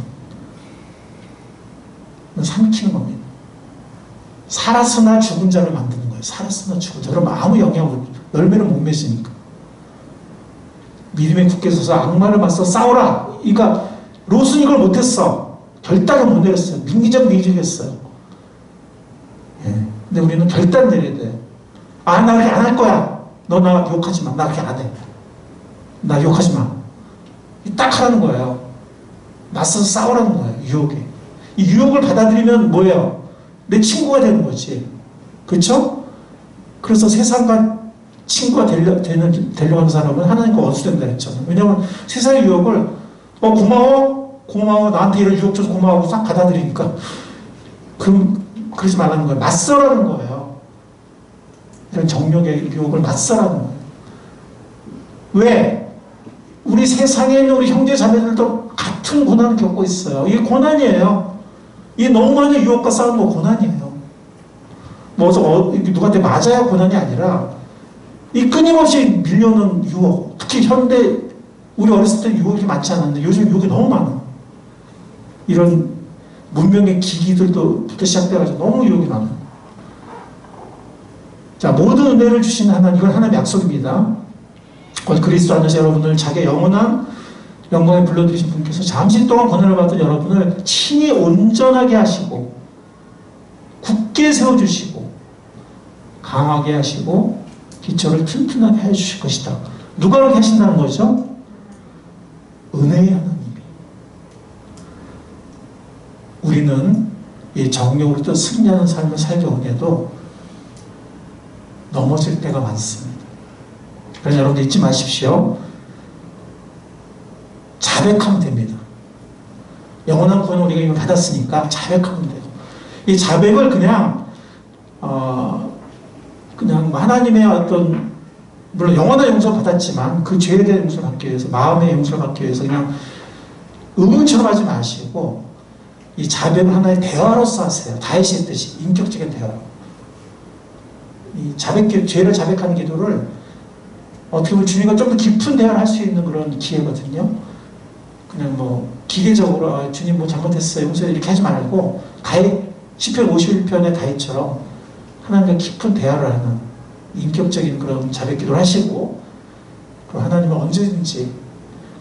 삼키는 겁니다. 살았으나 죽은 자를 만드는 거예요. 살았으나 죽은 자. 그럼 아무 영향을 열매를 못 맺으니까. 믿음에 굳게 서서 악마를 맞서 싸우라. 그러니까 롯은 이걸 못했어. 결단을 못 내렸어요. 민기적이었어요. 예. 근데 우리는 결단 내려야 돼. 나 그렇게 안 할 거야. 너 나 욕하지 마. 나 그렇게 안 해. 나 욕하지 마. 딱 하라는 거예요. 맞서서 싸우라는 거예요. 유혹에. 이 유혹을 받아들이면 뭐예요? 내 친구가 되는 거지. 그렇죠? 그래서 세상과 친구가 되려고 하는 사람은 하나님과 원수된다 했잖아요. 왜냐하면 세상의 유혹을 고마워 나한테 이런 유혹 줘서 고마워 싹 받아들이니까 그럼 그러지 말라는 거예요. 맞서라는 거예요. 이런 정욕의 유혹을 맞서라는 거예요. 왜? 우리 세상에 있는 우리 형제 자매들도 같은 고난을 겪고 있어요. 이게 고난이에요. 이게 너무 많은 유혹과 싸우는 거 고난이에요. 누구한테 맞아야 고난이 아니라 이 끊임없이 밀려오는 유혹, 특히 현대 우리 어렸을 때 유혹이 많지 않았는데 요즘 유혹이 너무 많아. 이런 문명의 기기들부터 시작돼가지고 너무 유혹이 많아. 자, 모든 은혜를 주신 하나님, 이건 하나님의 약속입니다. 곧 그리스도 안에서 여러분을 자기의 영원한 영광에 불러들이신 분께서 잠시 동안 고난을 받은 여러분을 친히 온전하게 하시고 굳게 세워주시고 강하게 하시고 기초를 튼튼하게 해주실 것이다. 누가 그렇게 하신다는 거죠? 은혜의 하나님이. 우리는 이 정욕으로부터 승리하는 삶을 살려고 해도 넘어질 때가 많습니다. 그래서 여러분들 잊지 마십시오. 자백하면 됩니다. 영원한 구원을 우리가 이미 받았으니까 자백하면 돼요. 이 자백을 그냥 하나님의 어떤, 물론 영원한 용서를 받았지만 그 죄에 대한 용서를 받기 위해서, 마음의 용서를 받기 위해서 그냥 의문처럼 하지 마시고 이 자백을 하나의 대화로서 하세요. 다윗이 했듯이 인격적인 대화로. 이 죄를 자백하는 기도를 어떻게 보면 주님과 좀 더 깊은 대화를 할 수 있는 그런 기회거든요. 그냥 뭐 기계적으로 주님 뭐 잘못했어요 이렇게 하지 말고 시편 51편의 다윗처럼 하나님과 깊은 대화를 하는 인격적인 그런 자백 기도를 하시고, 그리고 하나님은 언제든지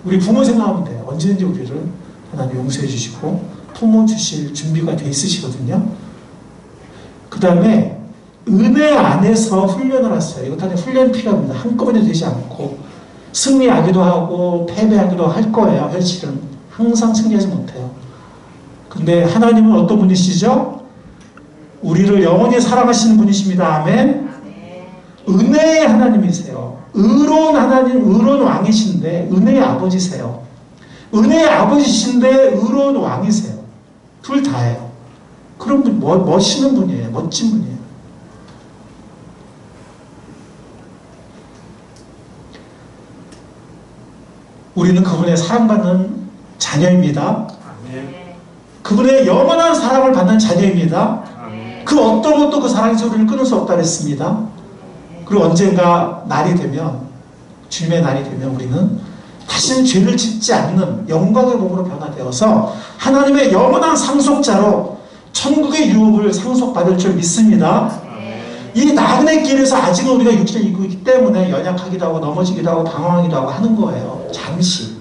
우리 부모 생각하면 돼요. 언제든지 우리를 하나님 용서해 주시고 품어 주실 준비가 돼 있으시거든요. 그 다음에 은혜 안에서 훈련을 하세요. 이것 다들 훈련이 필요합니다. 한꺼번에 되지 않고 승리하기도 하고 패배하기도 할 거예요. 현실은 항상 승리하지 못해요. 근데 하나님은 어떤 분이시죠? 우리를 영원히 사랑하시는 분이십니다. 아멘. 은혜의 하나님이세요. 의로운 하나님, 의로운 왕이신데 은혜의 아버지세요. 은혜의 아버지신데 의로운 왕이세요. 둘 다예요. 그런 분, 멋있는 분이에요. 멋진 분이에요. 우리는 그분의 사랑받는 자녀입니다. 그분의 영원한 사랑을 받는 자녀입니다. 그 어떤 것도 그 사랑에서 우리를 끊을 수 없다 그랬습니다. 그리고 언젠가 날이 되면, 주님의 날이 되면 우리는 다시는 죄를 짓지 않는 영광의 몸으로 변화되어서 하나님의 영원한 상속자로 천국의 유업을 상속받을 줄 믿습니다. 이 나그네 길에서 아직은 우리가 육신을 입고 있기 때문에 연약하기도 하고 넘어지기도 하고 방황하기도 하고 하는 거예요. 잠시.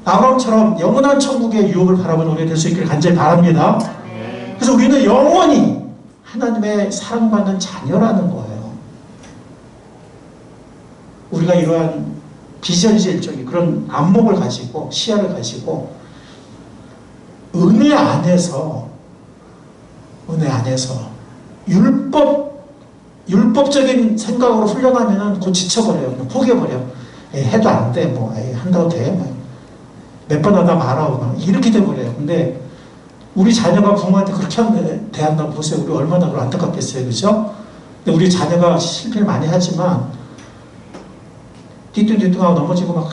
아브라함처럼 영원한 천국의 유업을 바라보는 우리가 될 수 있기를 간절히 바랍니다. 그래서 우리는 영원히 하나님의 사랑받는 자녀라는 거예요. 우리가 이러한 비전실적인 그런 안목을 가지고 시야를 가지고 은혜 안에서 율법적인 생각으로 훈련하면 곧 지쳐버려요. 그냥 포기해버려요. 해도 안 돼. 뭐 한다고 돼. 몇 번 하다 말아. 이렇게 돼버려요. 근데 우리 자녀가 부모한테 그렇게 대한다고 보세요. 우리 얼마나 안타깝겠어요. 그죠? 근데 우리 자녀가 실패를 많이 하지만 뒤뚱뒤뚱하고 넘어지고 막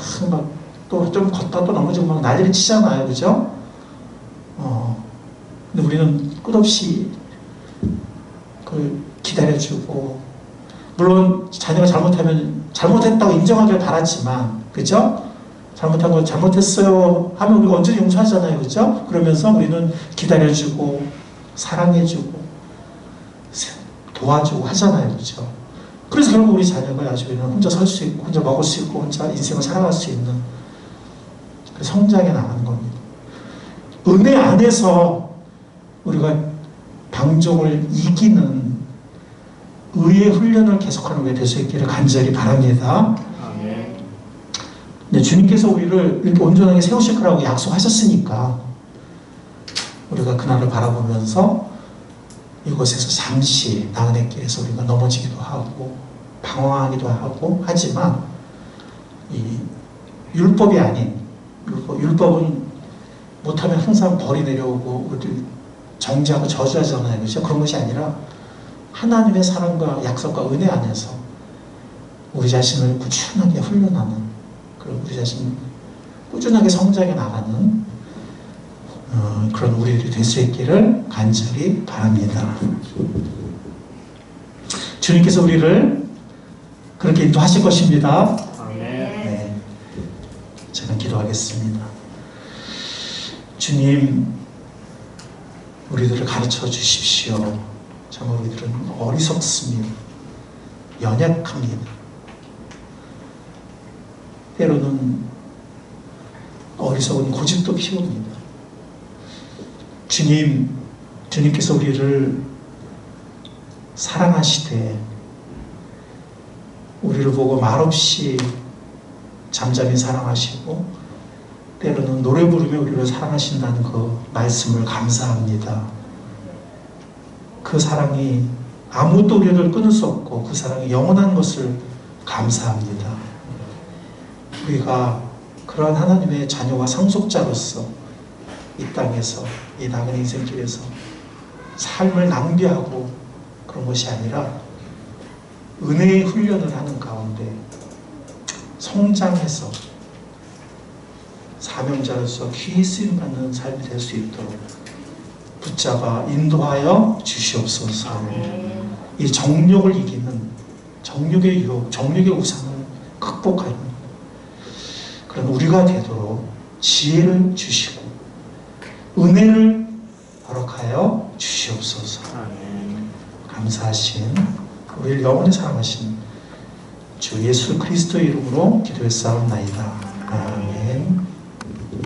또 좀 걷다 또 넘어지고 막 난리를 치잖아요. 그죠? 근데 우리는 끝없이 그걸 기다려주고, 물론 자녀가 잘못하면 잘못했다고 인정하길 바랐지만, 그죠? 잘못한 거 잘못했어요 하면 우리가 언제든지 용서하잖아요. 그죠? 그러면서 우리는 기다려주고 사랑해주고 도와주고 하잖아요. 그죠? 그래서 결국 우리 자녀가 나중에는 혼자 설 수 있고 혼자 먹을 수 있고 혼자 인생을 살아갈 수 있는 성장해 나가는 겁니다. 은혜 안에서 우리가 방종을 이기는 의의 훈련을 계속하는 게 될 수 있기를 간절히 바랍니다. 근데 주님께서 우리를 이렇게 온전하게 세우실 거라고 약속하셨으니까 우리가 그날을 바라보면서 이곳에서 잠시 나그네 길에서 우리가 넘어지기도 하고 방황하기도 하고 하지만 이 율법이 아닌 율법은 못하면 항상 벌이 내려오고 우리들 정죄하고 저주하잖아요. 그렇죠? 그런 것이 아니라 하나님의 사랑과 약속과 은혜 안에서 우리 자신을 꾸준하게 훈련하는, 그리고 우리 자신을 꾸준하게 성장해 나가는 그런 우리들이 될 수 있기를 간절히 바랍니다. 주님께서 우리를 그렇게 인도하실 것입니다. 네. 저는 기도하겠습니다. 주님, 우리들을 가르쳐 주십시오. 정말 우리들은 어리석습니다. 연약합니다. 때로는 어리석은 고집도 피웁니다. 주님께서 우리를 사랑하시되 우리를 보고 말없이 잠잠히 사랑하시고 때로는 노래 부르며 우리를 사랑하신다는 그 말씀을 감사합니다. 그 사랑이 아무도 우리를 끊을 수 없고 그 사랑이 영원한 것을 감사합니다. 우리가 그러한 하나님의 자녀와 상속자로서 이 땅에서 이 나그네 인생길에서 삶을 낭비하고 그런 것이 아니라 은혜의 훈련을 하는 가운데 성장해서 사명자로서 귀히 쓰임받는 삶이 될 수 있도록 붙잡아 인도하여 주시옵소서. 이 정욕을 이기는 정욕의 유혹, 정욕의 우상을 극복하는 그런 우리가 되도록 지혜를 주시고 은혜를 허락하여 주시옵소서. 감사하신 우리를 영원히 사랑하신 주 예수 그리스도의 이름으로 기도했사옵나이다.